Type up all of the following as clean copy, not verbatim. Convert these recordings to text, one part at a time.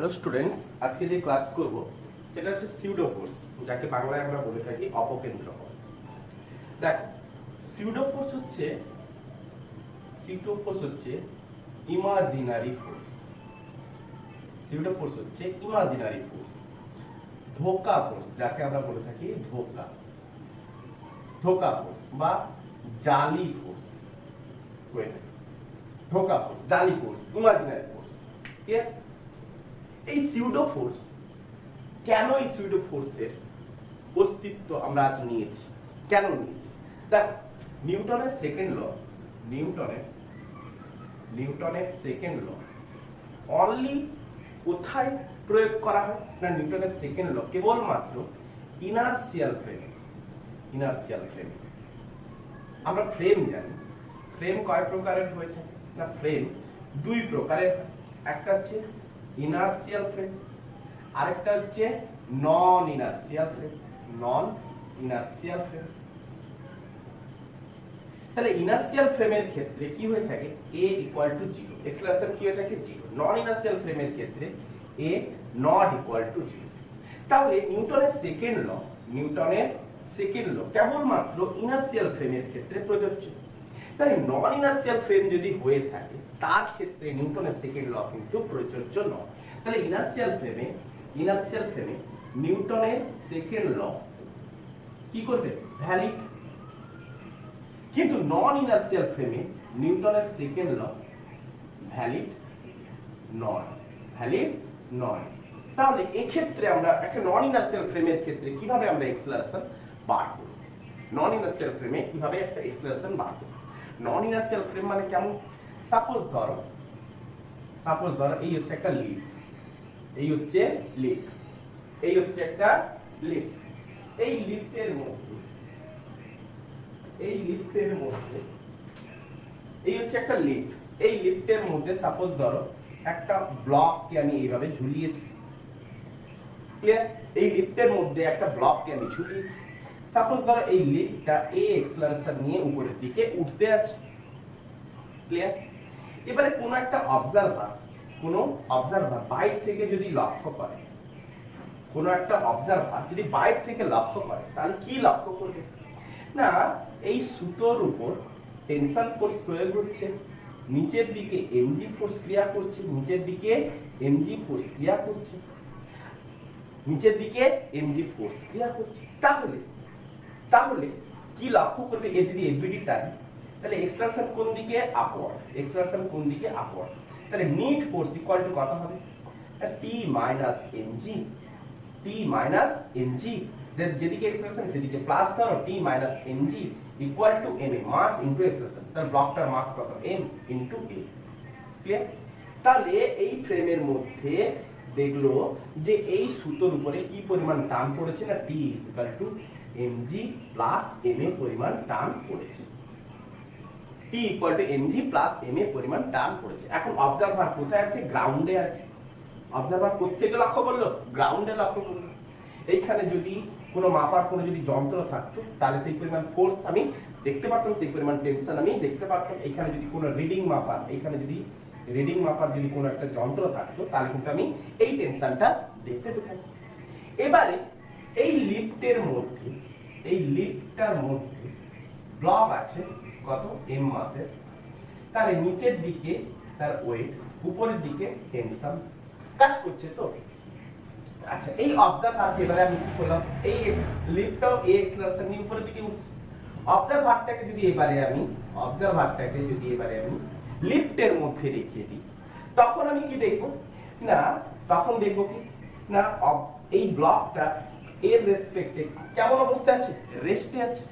Hello students, আজকে যে class করব সেটা হচ্ছে সিউডো ফোর্স, যাকে বাংলায় আমরা বলে থাকি অপকেন্দ্র বল। দেখো, সিউডো ফোর্স হচ্ছে ইমাজিনারি ফোর্স। সিউডো ফোর্স হচ্ছে ইমাজিনারি ফোর্স। ধোঁকা ফোর্স, যাকে আমরা বলে থাকি ধোঁকা ফোর্স বা জালি ফোর্স হয়ে থাকে। ধোঁকা ফোর্স, জালি ফোর্স, ইমাজিনারি ফোর্স। ক্লিয়ার? এই সিউডো ফোর্স, কেন এই সিউডো ফোর্সের অস্তিত্ব আমরা আজ নিয়েছি, কেন নিয়েছি? দেখো, নিউটনের সেকেন্ড ল অনলি কোথায় প্রয়োগ করা হয় না? নিউটনের সেকেন্ড ল কেবলমাত্র ইনার্শিয়াল ফ্রেমে। আমরা ফ্রেম জানি, ফ্রেম কয় প্রকারের হয়ে থাকে না? ফ্রেম দুই প্রকারের। একটা হচ্ছে ইনার্শিয়াল ফ্রেম, আরেকটা হচ্ছে নন ইনার্শিয়াল ফ্রেম। তাহলে ইনার্শিয়াল ফ্রেমের ক্ষেত্রে কি হয়ে থাকে? a = 0, এক্সেলারেশন কি হয়ে থাকে? 0। নন ইনার্শিয়াল ফ্রেমের ক্ষেত্রে a ≠ 0। তাহলে নিউটনের সেকেন্ড ল কেবলমাত্র ইনার্শিয়াল ফ্রেমের ক্ষেত্রে প্রযোজ্য। তাই নন ইনার্শিয়াল ফ্রেম যদি হয়ে থাকে তার ক্ষেত্রে নিউটনের সেকেন্ড ল কিন্তু প্রযোজ্য নয়। তাহলে ইনার্শিয়াল ফ্রেমে নিউটনের সেকেন্ড ল কি করবে? ভ্যালিড। কিন্তু নন ইনার্শিয়াল ফ্রেমে নিউটনের সেকেন্ড ল ভ্যালিড নয়। তাহলে এই ক্ষেত্রে আমরা একটা নন ইনার্শিয়াল ফ্রেমের ক্ষেত্রে কিভাবে আমরা এক্সেলারেশন বার করব? নন ইনার্শিয়াল ফ্রেমে কিভাবে একটা এক্সেলারেশন বার করব? নন ইনার্শিয়াল ফ্রেম মানে কেমন? সাপোজ ধরো এই হচ্ছে একটা লিফট, এই হচ্ছে একটা লিফট। এই লিফটের মধ্যে এই হচ্ছে একটা লিফট। এই লিফটের মধ্যে সাপোজ ধরো একটা ব্লককে আমি এইভাবে ঝুলিয়েছি। ক্লিয়ার? এই লিফটের মধ্যে একটা ব্লককে আমি ঝুলিয়েছি। সাপোজ ধরো এই লিফটটা এই এক্সেলারেশন নিয়ে উপরের দিকে উঠতে আছে। ক্লিয়ার? এবারে কোন একটা অবজারভার বাইরে থেকে যদি লক্ষ্য করে, তাহলে কি লক্ষ্য করবে? না, এই সুতোর উপর টেনশন ফোর্স প্রয়োগ হচ্ছে, নিচের দিকে এমজি ফোর্স ক্রিয়া করছে, তাহলে কি লক্ষ্য করবে? এ যদি এবিডি টানি তাহলে এক্সট্রাকশন কোন দিকে? আপওয়ার্ড। তাহলে নিট ফোর্স ইকুয়াল টু কত হবে? T - mg যেদিকে এক্সট্রাকশন সেদিকে প্লাস ধরো T - mg equal to ma, mass into extraction. তাহলে ব্লকটার মাস কত? m into a। ক্লিয়ার? তাহলে এই ফ্রেমের মধ্যে দেখলো যে এই সুতোর উপরে কি পরিমাণ টান পড়েছে না? T = mg প্লাস ma পরিমাণ টান পড়েছে। এখন অবজারভার কোথায় আছে? গ্রাউন্ডে আছে। অবজারভার কোত্থেকে লক্ষ্য করলো? গ্রাউন্ডে লক্ষ্য করলো। এইখানে যদি কোনো মাপার কোনো যদি যন্ত্র থাকতো তাহলে সেই পরিমাণ ফোর্স আমি দেখতে পারতাম, সেই পরিমাণ টেনশন আমি দেখতে পারতাম। এখানে যদি কোনো রিডিং মাপার যদি কোনো একটা যন্ত্র থাকতো তাহলে কিন্তু আমি এই টেনশনটা দেখতে পেতাম। এবারে এই লিফটের মধ্যে ব্লক আছে কত? m মাসের। তার নিচের দিকে তার ওয়েট, উপরের দিকে টেনশন কাজ করছে। তো আচ্ছা, এই অবজারভারকে এবারে আমি কি করলাম? এই লিফটটাও এই এক্সেলারেশন নিয়ে উপরের দিকে উঠছে। অবজারভারটাকে যদি এবারে আমি লিফটের মধ্যে রেখে দিই, তখন আমি কি দেখব? না, তখন দেখব কি না এই ব্লকটা এর রেসপেক্টে কেমন অবস্থায় আছে? রেস্টে আছে।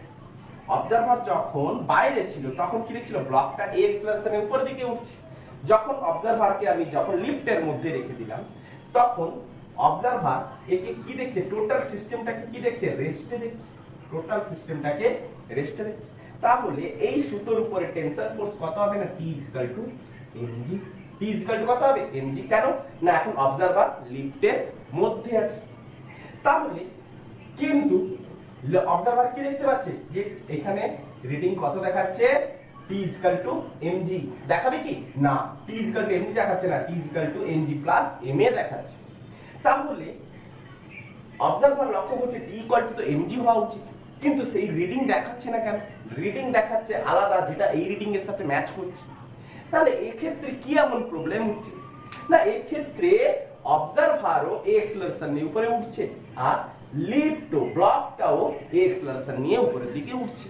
অবজারভার যখন বাইরে ছিল তখন কি দেখছিল? ব্লকটা এই এক্সেলারেশনের উপরের দিকে উঠছে। যখন অবজারভারকে আমি লিফটের মধ্যে রেখে দিলাম তখন অবজারভার একে কি দেখছে? টোটাল সিস্টেমটাকে কি দেখছে? রেস্টে দেখছে। তাহলে এই সুতোর উপরে টেনশন ফোর্স কত হবে না? T = কত হবে? mg। কেন না? এখন অবজারভার লিফটের মধ্যে আছে। তাহলে কিন্তু অবজারভার কি দেখতে পাচ্ছে? যে এখানে রিডিং কত দেখাচ্ছে? টি ইকুয়াল টু এমজি দেখাবে কি না, টি ইকুয়াল টু এমজি দেখাচ্ছে না, T equal to mg plus m a দেখাচ্ছে। তাহলে অবজারভার লক্ষ্য করছে টি ইকুয়াল টু তো এমজি হওয়া উচিত, কিন্তু সেই রিডিং দেখাচ্ছে না কেন? রিডিং দেখাচ্ছে আলাদা, যেটা এই রিডিং এর সাথে ম্যাচ করছে। তাহলে এই ক্ষেত্রে কি এমন প্রবলেম হচ্ছে না, এই ক্ষেত্রে অবজারভারও এ অ্যাক্সেলারেশন নিয়ে উপরে উঠছে আর লিফট ব্লকটাও এ অ্যাক্সেলারেশন নিয়ে উপরের দিকে উঠছে।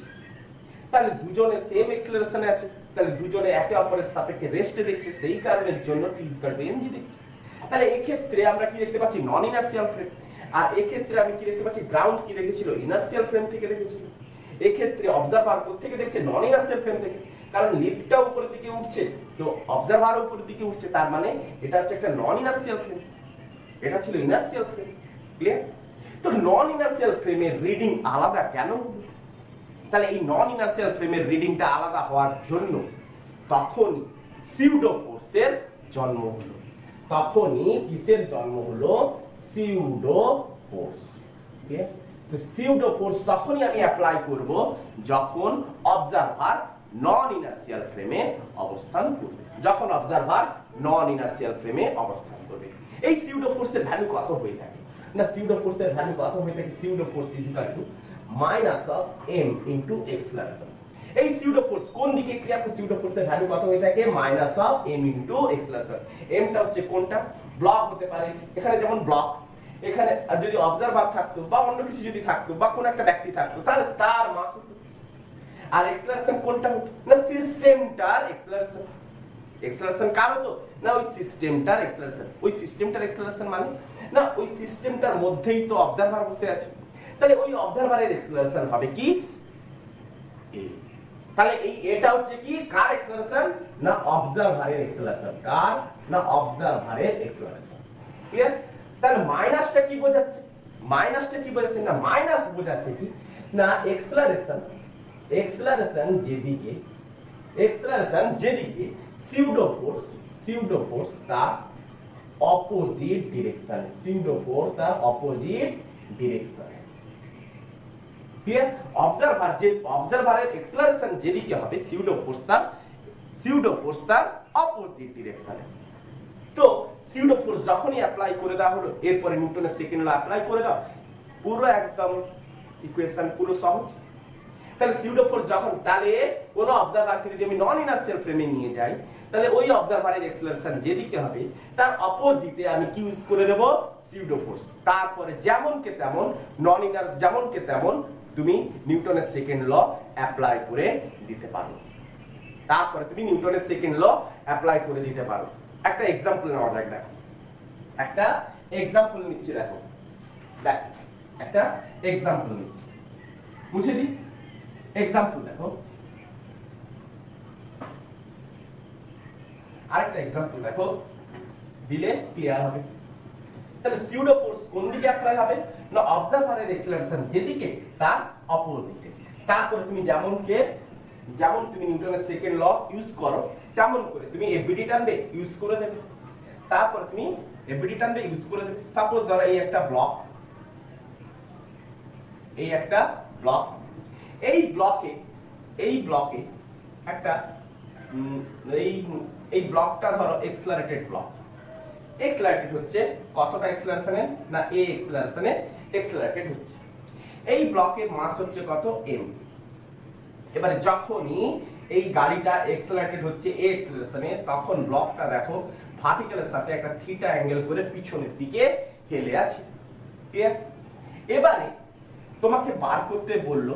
তাহলে দুজনে সেম অ্যাক্সেলারেশনে আছে, তাহলে দুজনে একে অপরের সাপেক্ষে রেস্টে দেখছে, সেই কারণের জন্য টি ইকুয়াল টু এমজি দেখছে। তাহলে এই ক্ষেত্রে আমরা কি দেখতে পাচ্ছি? নন ইনার্শিয়াল ফ্রেম। আর এই ক্ষেত্রে আমি কি দেখতে পাচ্ছি? গ্রাউন্ড কি রেখেছিল? ইনার্শিয়াল ফ্রেম থেকে রেখেছিল। এই ক্ষেত্রে অবজারভার কোথা থেকে দেখছে? নন ইনার্শিয়াল ফ্রেম থেকে, কারণ লিফটটা উপরের দিকে উঠছে তো অবজারভার উপরের দিকে উঠছে, তার মানে এটা হচ্ছে একটা নন ইনার্শিয়াল ফ্রেম, এটা ছিল ইনার্শিয়াল ফ্রেম। ক্লিয়ার? তো নন ইনার্শিয়াল ফ্রেমের রিডিং আলাদা কেন? তাহলে এই নন ইনার্শিয়াল ফ্রেমের রিডিংটা আলাদা হওয়ার জন্য তখনই সিউডো ফোর্সের জন্ম হলো। তখনই কিসের জন্ম হলো? Pseudo force. তো সিউডো ফোর্স তখনই আমি অ্যাপ্লাই করব যখন অবজারভার নন ইনার্শিয়াল ফ্রেমে অবস্থান করবে, যখন অবজারভার নন ইনার্শিয়াল ফ্রেমে অবস্থান করবে। এই সিউডো ফোর্সের ভ্যালু কত হয়ে থাকে না? সিউডো ফোর্সের ভ্যালু কত হয়ে থাকে? Pseudo force is equal to minus of M into acceleration. এই সিউডো ফোর্স কোন দিকে ক্রিয়া করে? সিউডো ফোর্সের ভ্যালু কত হয়ে থাকে? Minus of M into acceleration. এমটা হচ্ছে কোনটা? ব্লক হতে পারে, এখানে যেমন ব্লক, এখানে যদি অবজারভার থাকতো বা অন্য কিছু যদি থাকতো বা কোন একটা ব্যক্তি থাকতো, তাহলে তার মাস হতো। আর এক্সেলারেশন কোনটা হতো? না সিস্টেমটার এক্সেলারেশন। এক্সেলারেশন কার হতো? না ওই সিস্টেমটার এক্সেলারেশন। ওই সিস্টেমটার এক্সেলারেশন মানে না ওই সিস্টেমটার মধ্যেই তো অবজারভার বসে আছে, তাহলে ওই অবজারভারের এক্সেলারেশন হবে কি? এ। তাহলে এই এটা হচ্ছে কি কার এক্সেলারেশন? না অবজারভারের এক্সেলারেশন। কার? না অবজারভারের এক্সেলারেশন। ক্লিয়ার? তাহলে মাইনাসটা কি বোঝাচ্ছে? মাইনাসটা কি বোঝাচ্ছে? না মাইনাস বোঝাচ্ছে কি না এক্সেলারেশন, এক্সেলারেশন যেদিকে, এক্সেলারেশন যেদিকে সিউডো ফোর্স তার অপোজিট ডিরেকশন, সিউডো ফোর্স তার অপোজিট ডিরেকশন। ক্লিয়ার? অবজারভার যে অবজারভারের এক্সেলারেশন যেদিকে হবে সিউডো ফোর্স তার অপোজিট ডিরেকশনে। তো সিউডো ফোর্স যখনই অ্যাপ্লাই করে দেওয়া হলো, এরপরে নিউটনের সেকেন্ড ল অ্যাপ্লাই করে দাও, পুরো একদম ইকুয়েশন পুরো সহজ। তাহলে সিউডো ফোর্স যখন, তাহলে কোন অবজারভারকে যদি আমি নন ইনার্শিয়াল ফ্রেমে নিয়ে যাই, তাহলে ওই অবজারভারের এক্সেলারেশন যেদিকে হবে তার অপোজিটে আমি কি ইউজ করে দেব? Pseudo force. তারপরে যেমন কে তেমন নন ইনার, যেমন কে তেমন তুমি নিউটনের সেকেন্ড ল অ্যাপ্লাই করে দিতে পারো। তারপরে তুমি নিউটনের সেকেন্ড ল অ্যাপ্লাই করে দিতে পারো। একটা এক্সাম্পল নেওয়া যাক। দেখো একটা এক্সাম্পল নিচ্ছি, দেখো দেখ একটা এক্সাম্পল নিচ্ছি, মুছে দিই। এক্সাম্পল দেখো, আরেকটা এক্সাম্পল দেখো, দিলে ক্লিয়ার হবে। তাহলে সিউডো ফোর্স কোন দিকে অ্যাপ্লাই হবে? না অবজারভারের এক্সেলারেশন যেদিকে তার অপোজিটে। তারপরে তুমি যেমন তুমি নিউটনের সেকেন্ড ল ইউজ করো তেমন করে তুমি এফবিডি টানবে, ইউজ করে দেবে। তারপর তুমি এফবিডি টানবে, ইউজ করে দেবে। সাপোজ ধরো এই একটা ব্লক, এই ব্লকে একটা এই ব্লকটা ধরো এক্সেলারেটেড ব্লক। এক্সেলারেটেড হচ্ছে কতটা এক্সেলারেশনে? না এ এক্সেলারেশনে এক্সেলারেটেড হচ্ছে। এই ব্লকের মাস হচ্ছে কত? এম। এবারে যখনই এই গাড়িটা এক্সেলারেটেড হচ্ছে এ এক্সেলারেশনে, তখন ব্লকটা দেখো ভার্টিক্যালের সাথে একটা থিটা অ্যাঙ্গেল করে পিছনের দিকে হেলে আছে। ক্লিয়ার? এবারে তোমাকে বার করতে বললো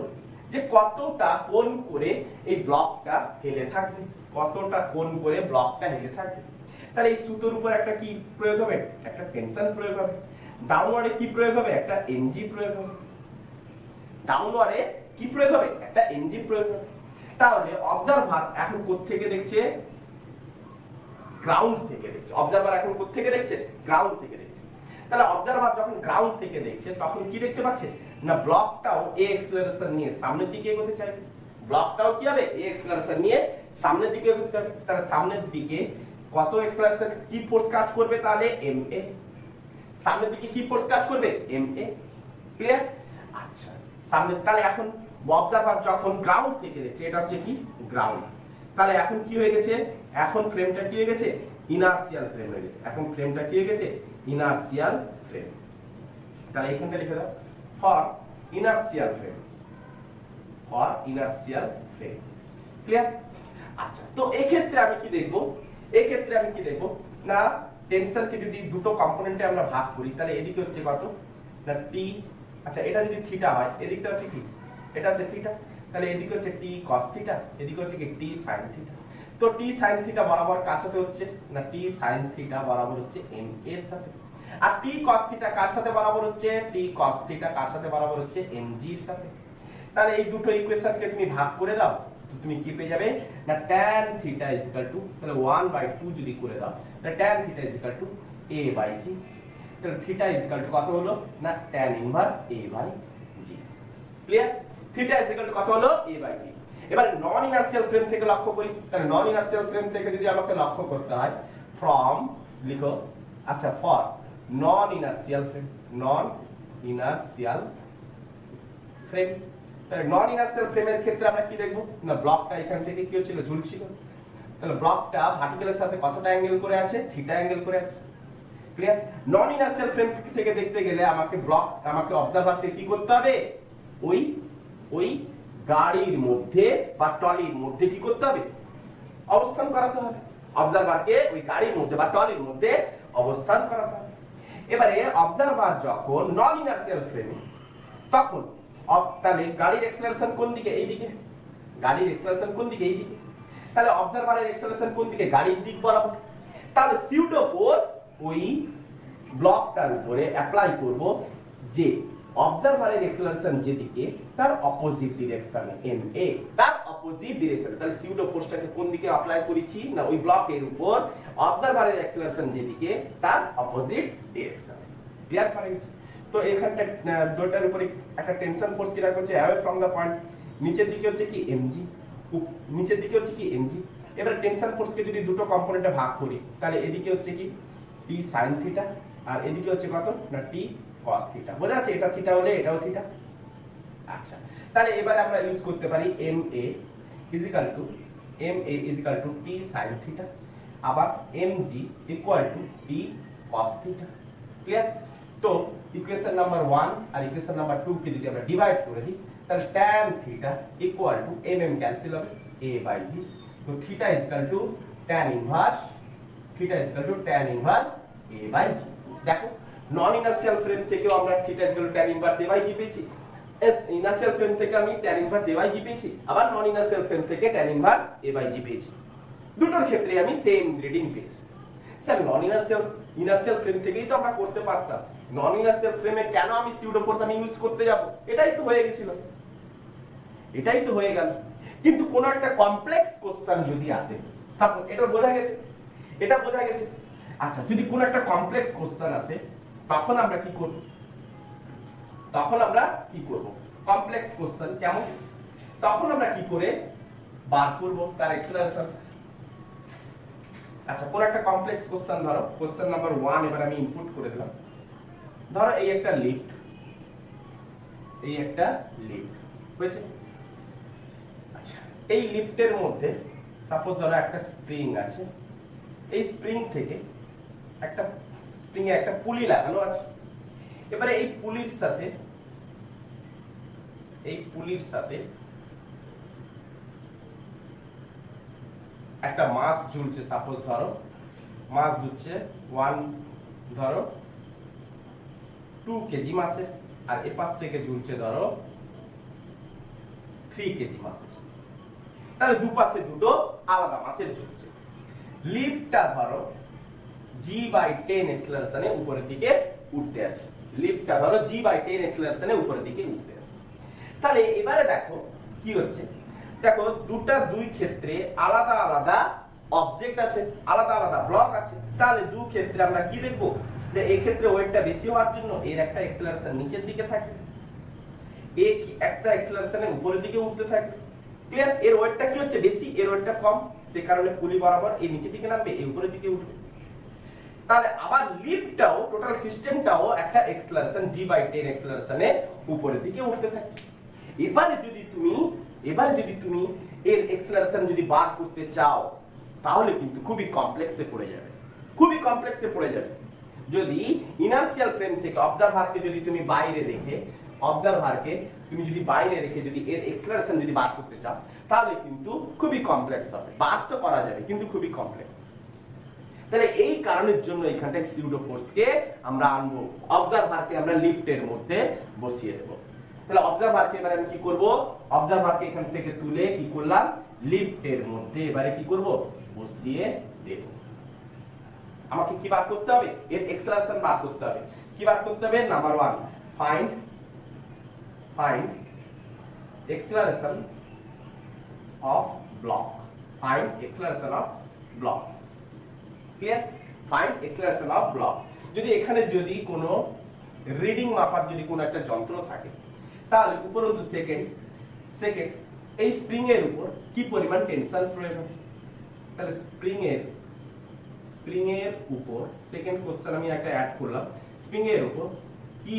যে কতটা কোণ করে এই ব্লকটা হেলে থাকবে, কতটা কোণ করে ব্লকটা হেলে থাকবে। তাহলে এই সুতোর উপর একটা কি প্রয়োগ হবে? একটা টেনশন প্রয়োগ হবে। ডাউনওয়ার্ডে কি প্রয়োগ হবে? একটা এনজি প্রয়োগ হবে। ডাউনওয়ার্ডে কি প্রয়োগ হবে? একটা এনজি প্রয়োগ হবে। তাহলে অবজারভার এখন কোথা থেকে দেখছে? গ্রাউন্ড থেকে দেখছে। অবজারভার এখন কোথা থেকে দেখছে? গ্রাউন্ড থেকে দেখছে। তাহলে অবজারভার যখন গ্রাউন্ড থেকে দেখছে তখন কি দেখতে পাচ্ছে? না ব্লকটাও এ এক্সেলারেশন নিয়ে সামনের দিকে এগোতে চাইবে। ব্লকটাও কি হবে? এ এক্সেলারেশন নিয়ে সামনের দিকে এগোতে চাইবে। তাহলে সামনের দিকে কত এক্সেলারেশন কি ফোর্স কাজ করবে? তাহলে এম এ। সামনের দিকে কি ফোর্স কাজ করবে? M A. ক্লিয়ার? আচ্ছা, সামনে তাহলে এখন অবজারভার যখন গ্রাউন্ড থেকে দেখছে, এটা হচ্ছে কি গ্রাউন্ড। তাহলে এখন কি হয়ে গেছে, এখন ফ্রেমটা কি হয়ে গেছে, ইনার্সিয়াল ফ্রেম হয়ে গেছে। এখন ফ্রেমটা কি হয়ে গেছে, ইনার্সিয়াল ফ্রেম। তাহলে এখানটা লিখে দাও for inertial frame, for inertial frame. Clear? আচ্ছা, তো এই ক্ষেত্রে আমি কি দেখব, এই ক্ষেত্রে আমি কি দেখব না, টেনসরকে যদি দুটো কম্পোনেন্টে আমরা ভাগ করি তাহলে এদিকে হচ্ছে কত না টি, আচ্ছা এটা যদি থিটা হয় এদিকটা হচ্ছে কি, এটা হচ্ছে থিটা, তাহলে এদিকে হচ্ছে টি cos থিটা, এদিকে হচ্ছে কি টি sin থিটা। তো টি sin থিটা বরাবর কার সাথে হচ্ছে না, টি sin থিটা বরাবর হচ্ছে m এর সাথে। আর টি cos থিটা কার সাথে বরাবর হচ্ছে, টি cos থিটা কার সাথে বরাবর হচ্ছে mg এর সাথে। তাহলে এই দুটো ইকুয়েশনকে তুমি ভাগ করে দাও, তো তুমি কি পেয়ে যাবে না tan থিটা তাহলে 1/2 যদি করে দাও তাহলে tan থিটা a/g। তাহলে থিটা কত হলো না tan inverse a/g। Clear? Theta কত হলো a/g। এবার নন ইনার্সিয়াল ফ্রেম থেকে লক্ষ্য করি, তাহলে নন ইনার্সিয়াল ফ্রেম থেকে যদি আমাকে লক্ষ্য করতে হয় ফ্রম লিখো, আচ্ছা for non inertial frame, non inertial frame. তাহলে নন ইনার্সিয়াল ফ্রেমের ক্ষেত্রে আমরা কি দেখব না, ব্লকটা এখান থেকে কি হচ্ছিল, ঝুলছিল। তাহলে ব্লকটা ভার্টিক্যালের সাথে কতটা অ্যাঙ্গেল করে আছে, থিটা অ্যাঙ্গেল করে আছে। ক্লিয়ার? নন ইনার্সিয়াল ফ্রেম থেকে দেখতে গেলে আমাকে অবজারভারকে কি করতে হবে, ওই গাড়ির মধ্যে বা ট্রলির মধ্যে কি করতে হবে, অবস্থান করাতে হবে। অবজারভারকে ওই গাড়ির মধ্যে বা ট্রলির মধ্যে অবস্থান করাতে হবে। এবারে অবজারভার যখন নন ইনার্সিয়াল ফ্রেমে, তখন তাহলে গাড়ির অ্যাক্সেলারেশন কোন দিকে, এইদিকে। গাড়ির অ্যাক্সেলারেশন কোন দিকে, এইদিকে। তাহলে অবজারভারের অ্যাক্সেলারেশন কোন দিকে, গাড়ির দিক বরাবর। তাহলে সিউডো ফোর্স ওই ব্লকটার উপরে অ্যাপ্লাই করব যে অবজারভারের অ্যাক্সেলারেশন যেদিকে তার অপোজিট ডিরেকশনে ma, তার অপোজিট ডিরেকশনে। তাহলে সিউডো ফোর্সটাকে কোন দিকে অ্যাপ্লাই করেছি না, ওই ব্লকের উপর অবজারভারের অ্যাক্সেলারেশন যেদিকে তার অপোজিট ডিরেকশনে। ক্লিয়ার করা গেছে? তো এখানটা দুটার উপরে একটা টেনশন ফোর্স কি রাখা হচ্ছে অ্যাওয়ে ফ্রম দা পয়েন্ট, নিচের দিকে হচ্ছে কি mg, নিচের দিকে হচ্ছে কি mg। এবার টেনশন ফোর্সকে যদি দুটো কম্পোনেন্টে ভাগ করি তাহলে এদিকে হচ্ছে কি t sin থিটা আর এদিকে হচ্ছে কত না t cos থিটা। বোঝা যাচ্ছে, এটা থিটা হলে এটাও থিটা। আচ্ছা, তাহলে এবারে আমরা ইউজ করতে পারি ma t sin থিটা, আবার mg t cos theta. Clear? তো ইকুয়েশন নাম্বার 1 আর ইকুয়েশন নাম্বার 2 কে যদি আমরা ডিভাইড করে দিই তাহলে tan থিটা mm ক্যান্সেল হবে a/g। তো থিটা tan ইনভার্স a/g। দেখো, নন ইনার্সিয়াল ফ্রেম থেকেও আমরা থিটা tan ইনভার্স a/g পেয়েছি, ইনার্সিয়াল ফ্রেম থেকে আমি tan ইনভার্স a/g পেয়েছি, আবার নন ইনার্সিয়াল ফ্রেম থেকে tan ইনভার্স a/g পেয়েছি। দুটোর ক্ষেত্রে আমি সেম রিডিং পেয়েছি। স্যার নন ইনার্সিয়াল ফ্রেম থেকেই তো আমরা করতে পারতাম, নন ইনার্সিয়াল ফ্রেমে কেন আমি সিউডো ফোর্স আমি ইউজ করতে যাব? এটাই তো হয়ে গেছিল, এটাই তো হয়ে গেল। কিন্তু কোন একটা কমপ্লেক্স কোশ্চেন যদি আসে, সাপোজ এটা বোঝা গেছে, এটা বোঝা গেছে। আচ্ছা, যদি কোন একটা কমপ্লেক্স কোশ্চেন আসে তখন আমরা কি করব, কমপ্লেক্স কোশ্চেন কেমন, তখন আমরা কি করে বার করব তার অ্যাক্সেলারেশন। আচ্ছা, কোন একটা কমপ্লেক্স কোশ্চেন ধরো, কোশ্চেন নাম্বার 1 এবার আমি ইনপুট করে দিলাম। ধরো এই একটা লিফট, হয়েছে। আচ্ছা, এই লিফটের মধ্যে সাপোজ ধরো একটা স্প্রিং আছে, এই স্প্রিং থেকে একটা পুলি লাগানো আছে। এবারে এই পুলির সাথে একটা মাস ঝুলছে, সাপোজ ধরো মাস ঝুলছে 2 কেজি মাসের, আর এ পাশ থেকে ঝুলছে ধরো 3 কেজি মাসের। তাহলে দুপাশে দুটো আলাদা মাসের ঝুলছে। লিফটটা ধরো g/10 অ্যাক্সেলারেশনে উপরের দিকে উঠতে আছে, তাহলে এবারে দেখো কি হচ্ছে, দেখো দুই ক্ষেত্রে আলাদা আলাদা অবজেক্ট আছে, আলাদা আলাদা ব্লক আছে। তাহলে দুই ক্ষেত্রে আমরা কি দেখবো, যে এই ক্ষেত্রে ওয়েটটা বেশি হওয়ার জন্য এর একটা অ্যাক্সেলারেশন নিচের দিকে থাকে, একটা অ্যাক্সেলারেশনের উপরের দিকে উঠতে থাকে। ক্লিয়ার? এর ওয়েটটা কি হচ্ছে বেশি, এর ওয়েটটা কম, সে কারণে পুলি বরাবর এই নিচের দিকে নামবে, এই উপরের দিকে উঠবে। তাহলে আবার লিফটটাও, টোটাল সিস্টেমটাও একটা অ্যাক্সেলারেশন g/10 অ্যাক্সেলারেশনে উপরের দিকে উঠতে থাকছে। এবারে যদি তুমি এবার যদি তুমি এর এক্সেলারেশন যদি বার করতে চাও তাহলে কিন্তু খুবই কমপ্লেক্সে পড়ে যাবে, খুবই কমপ্লেক্সে পড়ে যাবে। যদি ইনার্শিয়াল ফ্রেম থেকে অবজারভারকে যদি তুমি বাইরে রেখে যদি এর এক্সেলারেশন যদি বার করতে চাও তাহলে কিন্তু খুবই কমপ্লেক্স হবে। বার তো করা যাবে কিন্তু খুবই কমপ্লেক্স। তাহলে এই কারণের জন্য এখানটায় সিউডো ফোর্সকে আমরা আনবো, অবজারভারকে আমরা লিফটের মধ্যে বসিয়ে দেব। তাহলে অবজারভারকে এবারে আমি কি করব, অবজারভারকে এখান থেকে তুলে কি করলাম, লিফটের মধ্যে এবারে কি করব, বসিয়ে দেব। আমাকে কি বার করতে হবে, এর এক্সেলারেশন বার করতে হবে। কি বার করতে হবে, number 1 find acceleration of block, find acceleration of block, clear? find acceleration of block। যদি এখানে যদি কোনো রিডিং মাপার যদি কোনো একটা যন্ত্র থাকে তাহলে উপরন্তু সেকেন্ড এই স্প্রিং এর উপর কি পরিমাণ টেনশন প্রয়োগ হবে। তাহলে স্প্রিং এর উপর সেকেন্ড কোশ্চেন আমি একটা অ্যাড করলাম, স্প্রিং এর উপর কি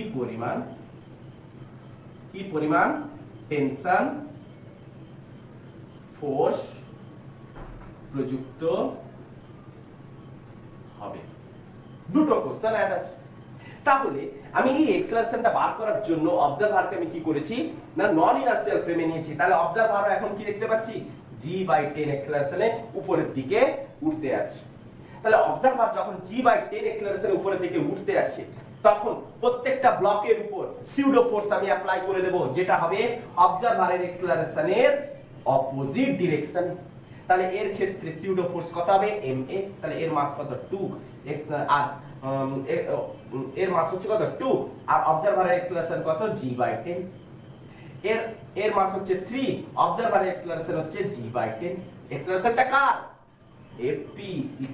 পরিমাণ টেনশন ফোর্স প্রযুক্ত হবে। দুটো কোশ্চেন অ্যাড আছে। তাহলে আমি এই এক্সেলারেশনটা বার করার জন্য অবজারভারকে আমি কি করেছি না নন ইনার্শিয়াল ফ্রেমে নিয়েছি। তাহলে অবজারভার এখন কি দেখতে পাচ্ছি, g/10 এক্সেলারেশনে উপরের দিকে উঠতে আছে। তাহলে অবজারভার যখন g/10 এক্সেলারেশনে উপরের দিকে উঠতে আছে তখন প্রত্যেকটা ব্লকের উপর সিউডো ফোর্স আমি অ্যাপ্লাই করে দেব, যেটা হবে অবজারভারের এক্সেলারেশনের অপোজিট ডিরেকশন। তাহলে এর ক্ষেত্রে সিউডো ফোর্স কত হবে, ma। তাহলে এর মাস কত 2 আর এর মাস হচ্ছে কত 2 আর অবজারভারের এক্সেলারেশন কত g/10। এর মাস হচ্ছে 3, অবজারভারের এক্সেলারেশন হচ্ছে g/10। এক্সেলারেশনটা কার, fp = ma।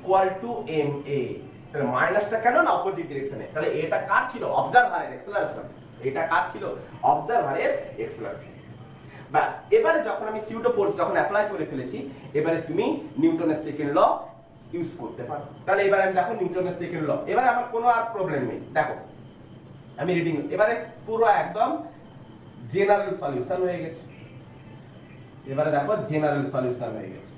তাহলে মাইনাসটা কেন না অপোজিট ডিরেকশনে। তাহলে এটা কার ছিল, অবজারভারের এক্সেলারেশন। এটা কার ছিল, অবজারভারের এক্সেলারেশন। বাস এবারে যখন আমি সিউডো ফোর্স যখন অ্যাপ্লাই করে ফেলেছি এবারে তুমি নিউটনের সেকেন্ড ল ইউজ করতে পারো। তাহলে এবারে আমি দেখো নিউটনের সেকেন্ড ল, এবারে আমার কোনো আর প্রবলেম নেই। দেখো আমি রিডিং এবারে পুরো একদম জেনারেল সলিউশন হয়ে গেছে। এবারে দেখো জেনারেল সলিউশন হয়ে গেছে।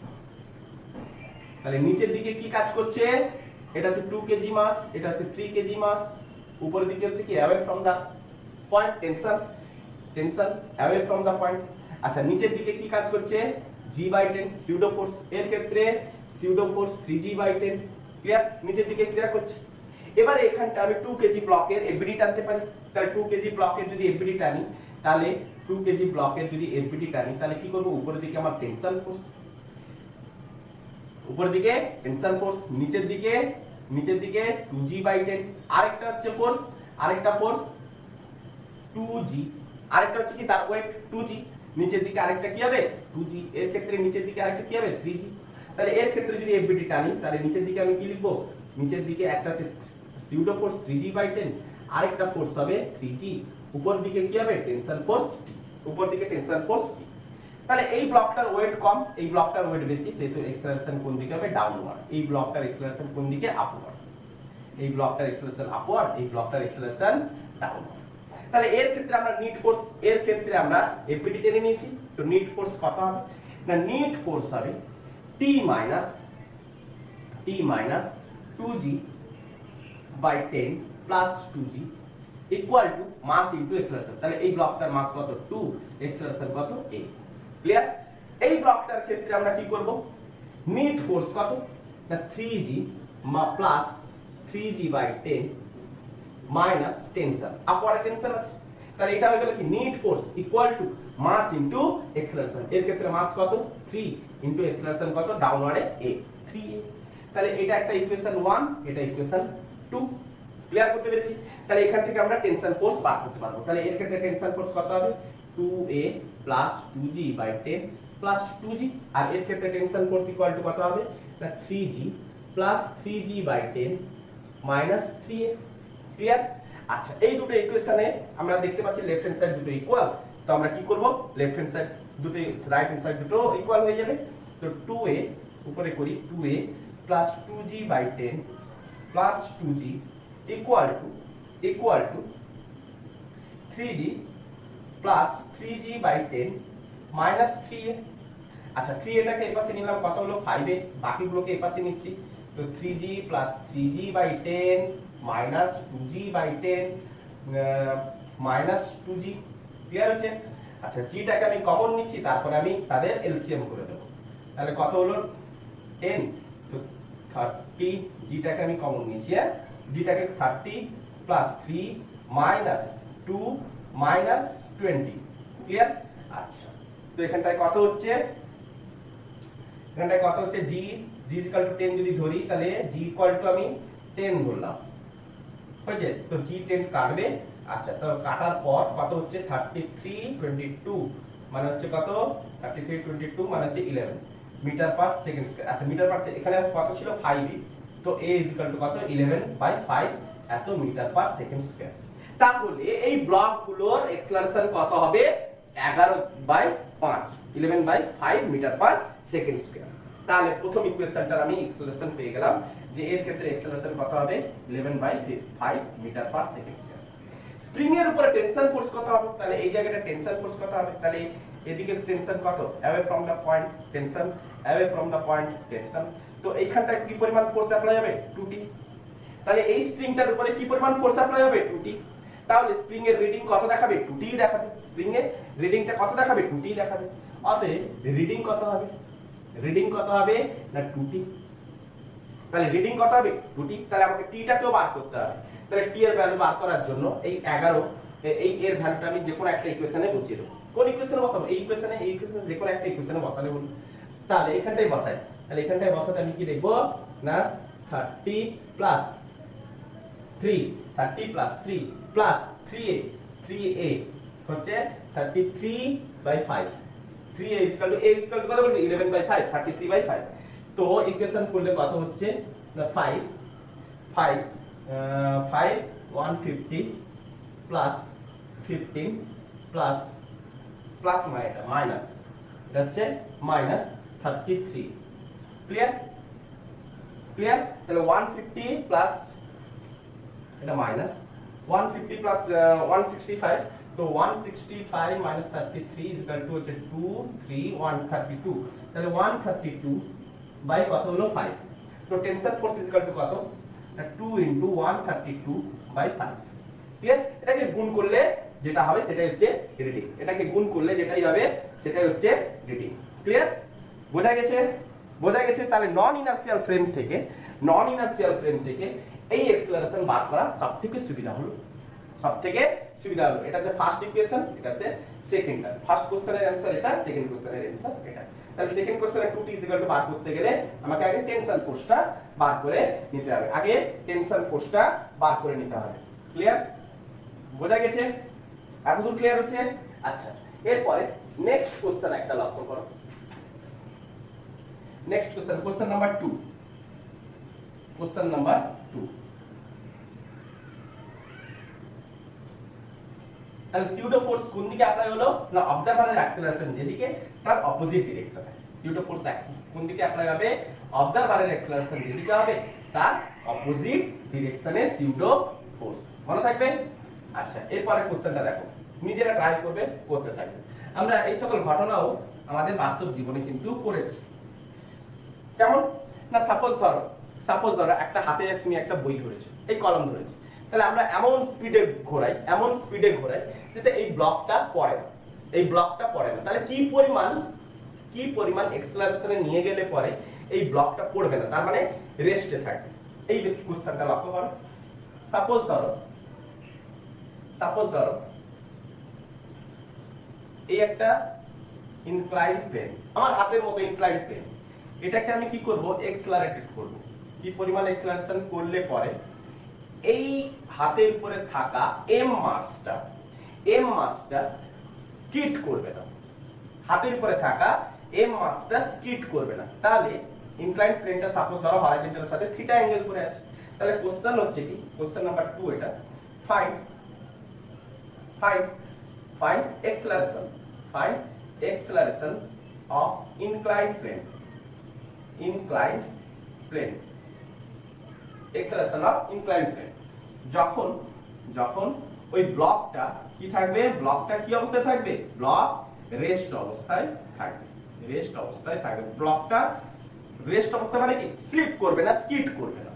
তাহলে নিচের দিকে কি কাজ করছে, এটা হচ্ছে 2 কেজি মাস, এটা হচ্ছে 3 কেজি মাস, উপরের দিকে হচ্ছে কি away from the point tension away from the point. আচ্ছা নিচের দিকে কি কাজ করছে, g/10 সিউডো ফোর্স। এর ক্ষেত্রে সিউডো ফোর্স 3g/10। ক্লিয়ার, নিচের দিকে ক্রিয়া করছে। এবারে এখানটা আমি 2 কেজি ব্লকের এফবিডি টানতে পারি। তাহলে 2 কেজি ব্লকের যদি এফবিডি টানি তাহলে 2 কেজি ব্লকের যদি এফবিডি টানি তাহলে কি করব, উপরের দিকে আমার টেনশন ফোর্স, উপরের দিকে টেনশন ফোর্স, নিচের দিকে 2g/10। আরেকটা হচ্ছে ফোর্স, আরেকটা ফোর্স 2g, আরেকটা হচ্ছে কি তার ওয়েট 2g। নিচের দিকে আরেকটা কি হবে 2g। এর ক্ষেত্রে নিচের দিকে আরেকটা কি হবে 3g। তাহলে এর ক্ষেত্রে যদি এফবিডি টানি তাহলে নিচের দিকে আমি কি লিখবো, নিচের দিকে একটা হচ্ছে সিউডো ফোর্স 3g/10, আরেকটা ফোর্স হবে 3g। উপর দিকে কি হবে টেনশন ফোর্স t, উপর দিকে টেনশন ফোর্স t। তাহলে এই ব্লকটার ওয়েট কম, এই ব্লকটার ওয়েট বেশি, সেহেতু এক্সেলারেশন কোন দিকে হবে ডাউনওয়ার্ড। এই ব্লকটার এক্সেলারেশন কোন দিকে আপওয়ার্ড, এই ব্লকটার এক্সেলারেশন আপওয়ার্ড, এই ব্লকটার এক্সেলারেশন ডাউনওয়ার্ড। তাহলে এর ক্ষেত্রে আমরা নিট ফোর্স, এর ক্ষেত্রে আমরা এফবিডি টেনে নিয়েছি। তো নিট ফোর্স কত হবে না, নিট ফোর্স হবে t - 2g/10 plus 2g equal to mass into acceleration. তাহলে এই ব্লকটার মাস কত 2, এক্সেলারেশন কত a। ক্লিয়ার, এই ব্লকটার ক্ষেত্রে আমরা কি করব, নিট ফোর্স কত না 3g plus 3g/10 minus tension, upward tension আছে। তাহলে এটা হয়ে গেল কি net force equal to mass into acceleration. এর ক্ষেত্রে মাস কত 3 ইনটু এক্সেলারেশন কত ডাউনওয়ার্ডে a 3a। তাহলে এটা একটা ইকুয়েশন 1, এটা ইকুয়েশন 2। ক্লিয়ার করতে পেরেছি। তাহলে এখান থেকে আমরা টেনশন ফোর্স বার করতে পারবো। তাহলে এর ক্ষেত্রে টেনশন ফোর্স কত হবে 2a plus 2g/10 plus 2g। আর এর ক্ষেত্রে টেনশন ফোর্স ইকুয়াল টু কত হবে না 3g plus 3g/10 minus 3a। Clear. আচ্ছা এই দুটো ইকুয়েশনে আমরা দেখতে পাচ্ছি লেফট হ্যান্ড সাইড দুটো ইকুয়াল। তো আমরা কি করব, লেফট হ্যান্ড সাইড দুটো রাইট হ্যান্ড সাইড দুটো ইকুয়াল হয়ে যাবে। তো 2a উপরে করি 2a plus 2g/10 plus 2g equal two 3g plus 3g/10 minus 3a। আচ্ছা 3aটাকে এই পাশে নিলাম, কত হলো 5a, বাকিগুলোকে এই পাশে নিচ্ছি। তো 3g plus 3g by 10 minus 2g by 10 minus 2g। Clear হচ্ছে? আচ্ছা জিটাকে আমি কমন নিচ্ছি, তারপরে আমি তাদের এলসিএম করে দেবো। তাহলে কত হলো 10, তো 30, জিটাকে আমি কমন নিচ্ছি, হ্যাঁ জিটাকে 30 প্লাস 3 মাইনাস 2 মাইনাস 20। ক্লিয়ার? আচ্ছা তো এখানটায় কত হচ্ছে, এখানটায় কত হচ্ছে জি ইকুয়াল টু 10 যদি ধরি, তাহলে জি ইকুয়াল টু আমি 10 ধরলাম, হয়েছে? তো জি 10 কাটবে। আচ্ছা তো কাটার পর কত হচ্ছে 33 22 মানে হচ্ছে কত 33 22 মানে হচ্ছে 11 মিটার পার সেকেন্ড স্কয়ার। আচ্ছা মিটার পার এখানে কত ছিল 5 তো a ইকুয়াল টু কত 11/5 এত মিটার পার সেকেন্ড স্কয়ার। তাহলে এই ব্লকগুলোর এক্সেলারেশন কত হবে 11/5 11/5 মিটার পার সেকেন্ড স্কয়ার। তাহলে প্রথম ইকুয়েশনটার আমি এক্সেলারেশন পেয়ে গেলাম যে এর ক্ষেত্রে এক্সেলারেশন কত হবে 11/5 metre per second square. Spring এর উপরে টেনশন ফোর্স কত হবে, তাহলে এই জায়গাটা টেনশন ফোর্স কত হবে, তাহলে এদিকে টেনশন কত away from the point tension, away from the point tension. তো এইখানটা কি পরিমাণ ফোর্স অ্যাপ্লাই হবে 2t। তাহলে এই স্প্রিংটার উপরে কি পরিমাণ ফোর্স অ্যাপ্লাই হবে 2t। তাহলে স্প্রিং এর রিডিং কত দেখাবে 2t দেখাবে, স্প্রিং এর রিডিংটা কত দেখাবে 2t দেখাবে। অতএব রিডিং কত হবে, রিডিং কত হবে না 2t। তাহলে রিডিং কত হবে 2t। তাহলে আমাকে t টাকেও বার করতে হবে। তাহলে t এর ভ্যালু বার করার জন্য এই 11 এই এর ভ্যালুটা আমি যে কোনো একটা ইকুয়েশনে বসিয়ে দেব। কোন ইকুয়েশনে বসাবো, এই ইকুয়েশনে যে কোনো একটা ইকুয়েশনে বসালে বলুন। তাহলে এখানটাই বসাই, তাহলে এখানটায় বসাতে আমি কি দেখব না 30 প্লাস 3 30 প্লাস 3 প্লাস 3a হচ্ছে 33/5 3a ইকুয়াল টু কত বলছি 11/5 33/5। তো ইকুয়েশন করলে কত হচ্ছে না 5 150 প্লাস 15 প্লাস প্লাস মাইনাস এটা হচ্ছে মাইনাস 33। ক্লিয়ার? ক্লিয়ার? তাহলে 150 প্লাস এটা মাইনাস 150 প্লাস 165, তো 165 মাইনাস 33 ইজ ইকুয়াল টু হচ্ছে 2 3 132। তাহলে 132 বাই কত হলো 5। তো tension force is equal to কত না 2 ইনটু 132/5। ক্লিয়ার? এটাকে গুণ করলে যেটা হবে সেটাই হচ্ছে রিডিং, এটাকে গুণ করলে যেটাই হবে সেটাই হচ্ছে রিডিং। ক্লিয়ার? বোঝা গেছে? বোঝা গেছে? তাহলে নন ইনার্শিয়াল ফ্রেম থেকে এই এক্সেলারেশন বার করা সবথেকে সুবিধা হলো, সবথেকে সুবিধা হলো। এটা হচ্ছে ফার্স্ট ইকুয়েশন, এটা হচ্ছে সেকেন্ড। ফার্স্ট কোশ্চেনের অ্যানসার এটা, সেকেন্ড কোশ্চেনের অ্যানসার এটা। তাহলে সেকেন্ড কোশ্চেনে 2t বার করতে গেলে আমাকে আগে টেনশন ফোর্সটা বার করে নিতে হবে, আগে টেনশন ফোর্সটা বার করে নিতে হবে। ক্লিয়ার? বোঝা গেছে? এতদূর ক্লিয়ার হচ্ছে? আচ্ছা এরপরে নেক্সট কোশ্চেন একটা লক্ষ্য করো। Next question, question number 2। Question number 2। তাহলে সিউডো ফোর্স কোন দিকে অ্যাপ্লাই হলো না অবজারভারের অ্যাক্সেলারেশন যেদিকে তার অপোজিট ডিরেকশনে। সিউডো ফোর্স কোন দিকে অ্যাপ্লাই হবে, অবজারভারের অ্যাক্সেলারেশন যেদিকে হবে তার অপোজিট ডিরেকশনে সিউডো ফোর্স। মনে থাকবে? আচ্ছা এরপরে কোশ্চেনটা দেখো, নিজেরা ট্রাই করবে, করতে থাকবে। আমরা এই সকল ঘটনাও আমাদের বাস্তব জীবনে কিন্তু করেছি। কেমন না সাপোজ ধরো একটা হাতে তুমি একটা বই ধরেছো, এই কলম ধরেছো, তাহলে আমরা এমন স্পিডে ঘোরাই যাতে এই ব্লকটা পড়ে না, এই ব্লকটা পড়ে না। তাহলে কি পরিমাণ এক্সেলারেশনে নিয়ে গেলে পরে এই ব্লকটা পড়বে না, তার মানে রেস্টে থাকবে। এই কোশ্চেনটা লক্ষ্য করো। সাপোজ ধরো এই একটা ইনক্লাইন্ড প্লেন, আমার হাতের মতো ইনক্লাইন্ড প্লেন, এটাকে আমি কি করব এক্সেলারেটেড করব। কি পরিমাণ এক্সেলারেশন করলে পরে এই হাতের উপরে থাকা এম মাসটা স্কিড করবে না, হাতের উপরে থাকা এম মাসটা স্কিড করবে না। তাহলে ইনক্লাইন্ড প্লেনটা সাপোজ ধরো হরাইজন্টালের সাথে থিটা অ্যাঙ্গেল করে আছে। তাহলে কোশ্চেন হচ্ছে কি, কোশ্চেন নাম্বার 2 এটা, find acceleration of inclined plane, acceleration of inclined plane। যখন ওই ব্লকটা কি থাকবে, ব্লকটা কি অবস্থায় থাকবে, ব্লক রেস্ট অবস্থায় থাকবে, রেস্ট অবস্থায় থাকবে। ব্লকটা রেস্ট অবস্থা মানে কি, স্লিপ করবে না, স্কিড করবে না।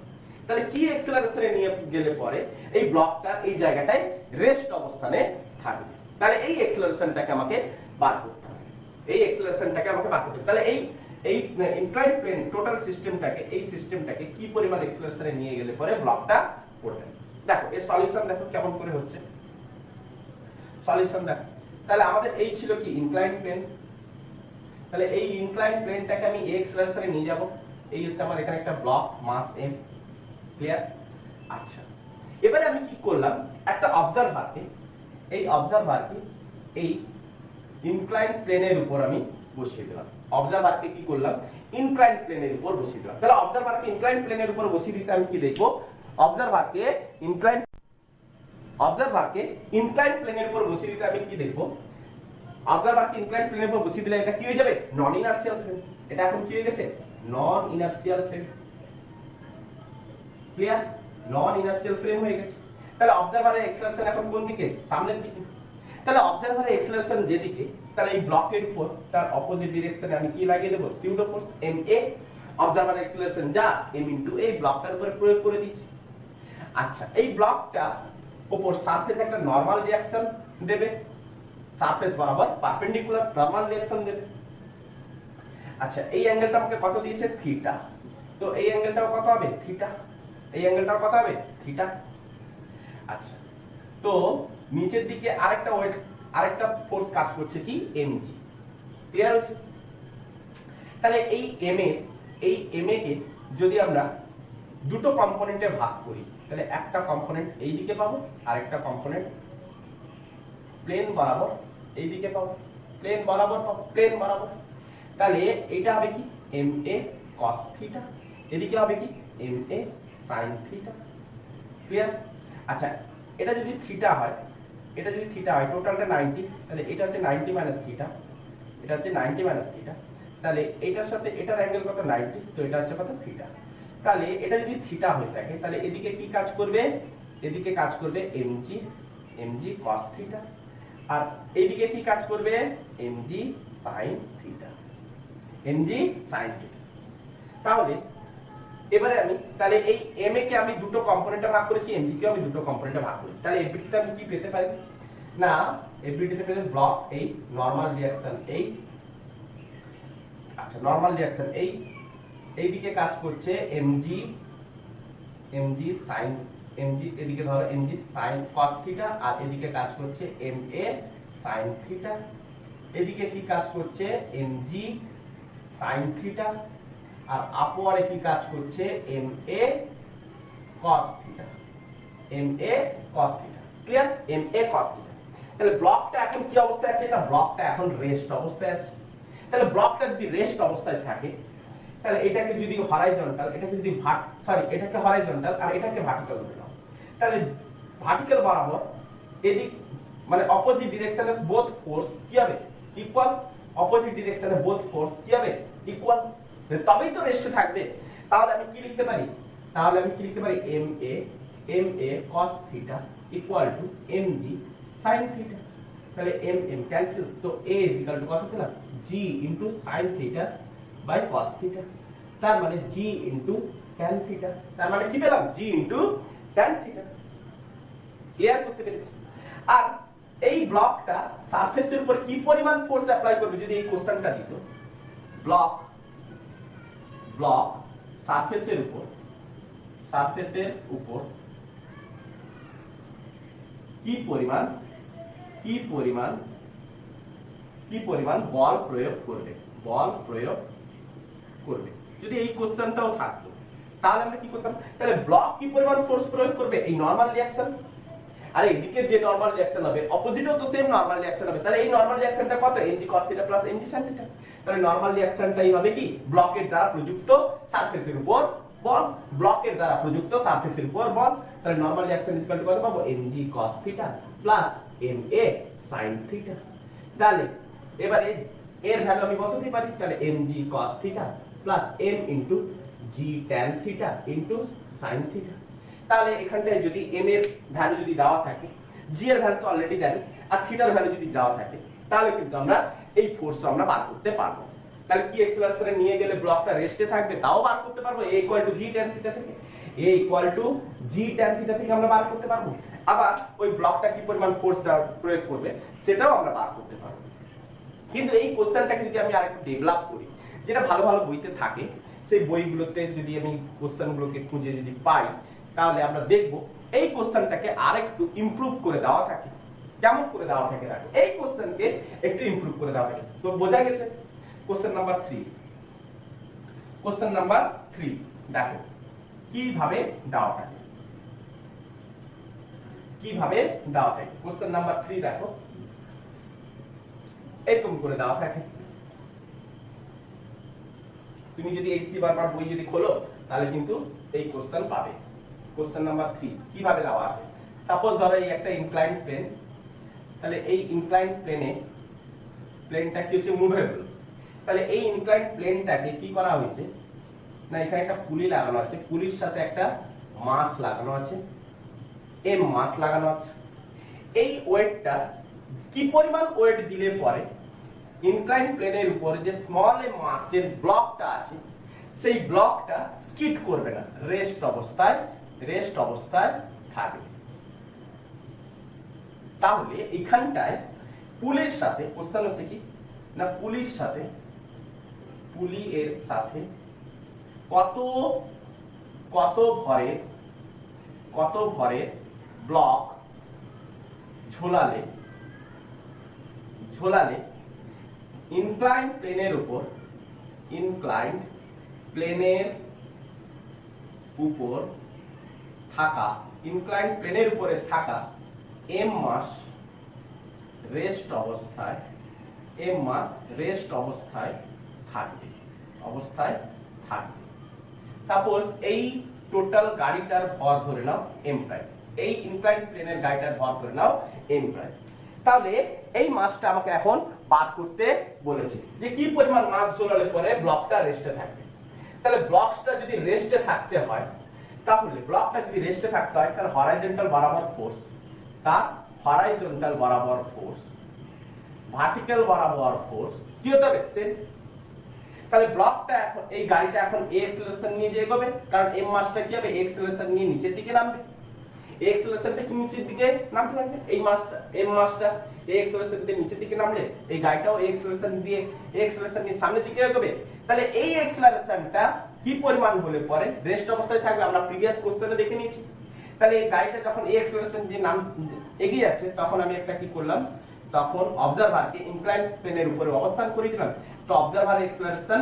তাহলে কি অ্যাক্সেলারেশনে নিয়ে গেলে পরে এই ব্লকটা এই জায়গাটায় রেস্ট অবস্থানে থাকবে। তাহলে এই অ্যাক্সেলারেশনটাকে আমাকে বার করতে হবে, এই অ্যাক্সেলারেশনটাকে আমাকে বার করতে হবে। তাহলে এই ইনক্লাইন্ড প্লেন টোটাল সিস্টেমটাকে, এই সিস্টেমটাকে কি পরিমাণ অ্যাক্সেলারেশনে নিয়ে গেলে পরে ব্লকটা পড়বে। দেখো এর সলিউশন দেখো কেমন করে হচ্ছে, সলিউশন দেখো। তাহলে আমাদের এই ছিল কি ইনক্লাইন্ড প্লেন, তাহলে এই ইনক্লাইন্ড প্লেনটাকে আমি অ্যাক্সেলারেশনে নিয়ে যাব। এই হচ্ছে আমার এখানে একটা ব্লক, মাস m, ক্লিয়ার? আচ্ছা, এবারে আমি কি করলাম, একটা অবজারভারকে, এই অবজারভারকে এই ইনক্লাইন্ড প্লেনের উপর আমি বসিয়ে দিলাম। অবজারভারকে কি করলাম, ইনক্লাইন্ড প্লেনের উপর বসিয়ে দিলাম। তাহলে অবজারভারকে ইনক্লাইন্ড প্লেনের উপর বসিয়ে দিতে আমি কি দেখব, অবজারভারকে ইনক্লাইন্ড প্লেনের উপর বসিয়ে দিতে আমি কি দেখব, অবজারভারকে ইনক্লাইন্ড প্লেনের উপর বসিয়ে দিলে এটা কি হয়ে যাবে, নন ইনার্সিয়াল ফ্রেম। এটা এখন কি হয়ে গেছে, নন ইনার্সিয়াল ফ্রেম, ক্লিয়ার? নন ইনার্সিয়াল ফ্রেম হয়ে গেছে। তাহলে অবজারভারের অ্যাক্সেলারেশন এখন কোন দিকে, সামনের দিকে। তাহলে অবজারভারের অ্যাক্সেলারেশন যেদিকে, তাহলে এই ব্লকের উপর তার অপোজিট ডাইরেকশনে আমি কি লাগিয়ে দেব, সিউডো ফোর্স ma। অবজারভারের অ্যাক্সেলারেশন যা m ইনটু a ব্লকটার উপর প্রয়োগ করে দিচ্ছি। আচ্ছা, এই ব্লকটা উপর সারফেস একটা নরমাল রিঅ্যাকশন দেবে, সারফেস বরাবর পারপেন্ডিকুলার নরমাল রিঅ্যাকশন দেবে। আচ্ছা, এই অ্যাঙ্গেলটা আমাকে কত দিয়েছে, থিটা। তো এই অ্যাঙ্গেলটাও কত হবে, থিটা। এই অ্যাঙ্গেলটাও কত হবে, থিটা। আচ্ছা, তো নিচের দিকে আরেকটা ওয়েট, আরেকটা ফোর্স কাজ করছে কি, mg। ক্লিয়ার হচ্ছে? তাহলে এই ma কে যদি আমরা দুটো কম্পোনেন্টে ভাগ করি, তাহলে একটা কম্পোনেন্ট এই দিকে পাবো, আরেকটা কম্পোনেন্ট প্লেন বরাবর এই দিকে পাবো, প্লেন বরাবর পাবো, প্লেন বরাবর। তাহলে এটা হবে কি, ma cos থিটা, এদিকে হবে কি, ma sin থিটা। ক্লিয়ার? আচ্ছা, এটা যদি থিটা হয়, এটা যদি থিটা হয়, টোটালটা 90, তাহলে এটা হচ্ছে 90 মাইনাস থিটা, এটা হচ্ছে 90 মাইনাস থিটা। তাহলে এটার সাথে এটার অ্যাঙ্গেল কত, 90, তো এটা হচ্ছে কত, থিটা। তাহলে এটা যদি থিটা হয়ে থাকে, তাহলে এদিকে কি কাজ করবে, এদিকে কাজ করবে mg cos থিটা, আর এইদিকে কি কাজ করবে, mg sin theta, mg sin theta. তাহলে এবারে আমি, তাহলে এই ma কে আমি দুটো কম্পোনেন্টে ভাগ করেছি, mg কে আমি দুটো কম্পোনেন্টে ভাগ করেছি। তাহলে এফবিটি তে আমি কি পেতে পারি না, এফবিটি তে পেতে ব্লক এই নরমাল রিঅ্যাকশন এই, আচ্ছা নরমাল রিঅ্যাকশন এই দিকে কাজ করছে mg sin, mg এদিকে ধরো mg sin cos থিটা, আর এদিকে কাজ করছে ma sin থিটা। এদিকে কি কাজ করছে, mg sin থিটা, আর আপওয়ারে কি কাজ করছে, ma cos theta, ma cos theta. Clear? ma cos theta. তাহলে ব্লকটা এখন কি অবস্থায় আছে, এটা ব্লকটা এখন রেস্ট অবস্থায় আছে। তাহলে ব্লকটা যদি রেস্ট অবস্থায় থাকে, তাহলে এটাকে যদি হরাইজন্টাল, এটাকে যদি এটাকে হরাইজন্টাল আর এটাকে ভার্টিক্যাল ধরে নাও, তাহলে ভার্টিক্যাল বরাবর এদিক মানে অপোজিট ডিরেকশনে বোথ ফোর্স কি হবে, ইকুয়াল। অপোজিট ডিরেকশনে বোথ ফোর্স কি হবে, ইকুয়াল, তবেই তো রেস্টে থাকবে। তাহলে আমি কি লিখতে পারি, ma cos theta equal to mg sin theta. তাহলে m ক্যান্সেল, তো a ইকুয়াল টু কত পেলাম, g into sin theta by cos theta. তার মানে g ইনটু tan থিটা, তার মানে কি পেলাম, g into tan theta. Clear করতে পেরেছি? আর এই ব্লকটা সারফেসের উপর কি পরিমাণ ফোর্স অ্যাপ্লাই করবে, যদি এই কোশ্চেনটা দিত, ব্লক সারফেসের উপর কি পরিমাণ বল প্রয়োগ করবে, যদি এই কোশ্চেনটাও থাকতো, তাহলে আমরা কি করতাম, তাহলে ব্লক কি পরিমাণ ফোর্স প্রয়োগ করবে, এই নরমাল রিঅ্যাকশন, আর এদিকে যে নরমাল রিঅ্যাকশন হবে অপোজিটেও তো সেম নরমাল রিঅ্যাকশন হবে। তাহলে এই নরমাল রিঅ্যাকশনটা কত, mg cos theta plus mg sin theta. তাহলে নরমাল রিঅ্যাকশনটাই হবে কি, ব্লকের দ্বারা প্রযুক্ত সারফেসের উপর বল, ব্লকের দ্বারা প্রযুক্ত সারফেসের উপর বল। তাহলে নরমাল রিঅ্যাকশন ইকুয়াল টু কত পাবো, mg cos theta plus ma sin theta. তাহলে এবারে এর ভ্যালু আমি বসাতে পারি, তাহলে mg cos theta plus m into g tan theta into sin theta. তাহলে এখানটায় যদি m এর ভ্যালু যদি দেওয়া থাকে, g এর ভ্যালু তো অলরেডি জানি, আর থিটার ভ্যালু যদি দেওয়া থাকে, তাহলে কিন্তু আমরা এই ফোর্স আমরা বার করতে পারবো। তাহলে কি অ্যাক্সেলারেশনে নিয়ে গেলে ব্লকটা রেস্টে থাকবে তাও বার করতে পারবো। a = g tan থিটা থেকে g tan থিটা থেকে আমরা বার করতে পারবো। আবার ওই ব্লকটা কি পরিমাণ ফোর্স প্রয়োগ করবে সেটাও আমরা বার করতে পারবো। কিন্তু এই কোশ্চেনটাকে যদি আমি আরেকটু ডেভেলপ করি, যেটা ভালো ভালো বইতে থাকে, সেই বইগুলোতে যদি আমি কোশ্চেনগুলোকে খুঁজে যদি পাই, তাহলে আমরা দেখব এই কোশ্চেনটাকে আরেকটু ইমপ্রুভ করে দেওয়া থাকে। কেমন করে দেওয়া থাকে দেখো, এই কোশ্চেনকে একটু ইমপ্রুভ করে দেওয়া থাকে। তো বোঝা গেছে? কোশ্চেন নাম্বার 3 দেখো কিভাবে দেওয়া থাকে, কিভাবে দেওয়া থাকে। কোশ্চেন নাম্বার 3 দেখো এরকম করে দেওয়া থাকে। তুমি যদি এই বারবার বই যদি খোলো তাহলে কিন্তু এই কোশ্চেন পাবে। কোশ্চেন নাম্বার 3 কিভাবে দেওয়া আছে। সাপোজ ধরো এই একটা ইনক্লাইন্ড প্লেন, তাহলে এই ইনক্লাইন্ড প্লেনটা কি হচ্ছে মুভেবল। তাহলে এই ইনক্লাইন্ড প্লেনটাকে কি করা হয়েছে না, এখানে একটা পুলি লাগানো আছে, পুলির সাথে একটা মাস লাগানো আছে, এম মাস লাগানো আছে। এই ওয়েটটা কি পরিমাণ ওয়েট দিলে পরে ইনক্লাইন্ড প্লেনের উপরে যে স্মল এম মাসের ব্লকটা আছে সেই ব্লকটা স্কিড করবে না, রেস্ট অবস্থায় থাকবে। তাহলে এখানটায় পুলির সাথে কোশ্চেন হচ্ছে কি না, পুলি এর সাথে কত ভরের ব্লক ঝোলালে ইনক্লাইন্ড প্লেনের উপরে থাকা এম মাস রেস্ট অবস্থায় থাকবে। সাপোজ এই টোটাল গাড়িটার ভর ধরে নাও এম প্রাইম, এই ইনক্লাইন্ড প্লেনের গাড়িটার ভর ধরে নাও এম প্রাইম। তাহলে এই মাসটা আমাকে এখন বার করতে বলেছে যে কি পরিমাণ মাস ঝোলালে পরে ব্লকটা রেস্টে থাকবে। তাহলে ব্লকটা যদি রেস্টে থাকতে হয়, তাহলে হরাইজন্টাল বরাবর ফোর্স, ভার্টিক্যাল বরাবর ফোর্স কি হতে হবে সেম। তাহলে ব্লকটা এখন এই গাড়িটা এখন এ অ্যাক্সেলারেশন নিয়ে যে এগোবে, কারণ এম মাসটা কি হবে অ্যাক্সেলারেশন নিয়ে নিচের দিকে নামবে। এই অ্যাক্সেলারেশনটা কি নিচের দিকে নামতে থাকবে, এই মাসটা এম মাসটা এই অ্যাক্সেলারেশন দিয়ে নিচের দিকে নামলে এই গাড়িটাও এই অ্যাক্সেলারেশন নিয়ে সামনের দিকে এগোবে। তাহলে এই অ্যাক্সেলারেশনটা কি পরিমাণ হলে পরে রেস্ট অবস্থায় থাকবে আমরা প্রিভিয়াস কোশ্চেনে দেখে নিয়েছি। তাহলে এই গাড়িটা যখন এই অ্যাক্সেলারেশন দিয়ে নাম এগিয়ে যাচ্ছে, তখন আমি একটা কি করলাম, তখন অবজারভারকে ইনক্লাইন্ড প্লেনের উপরে অবস্থান করে দিলাম। তো অবজারভার অ্যাক্সেলারেশন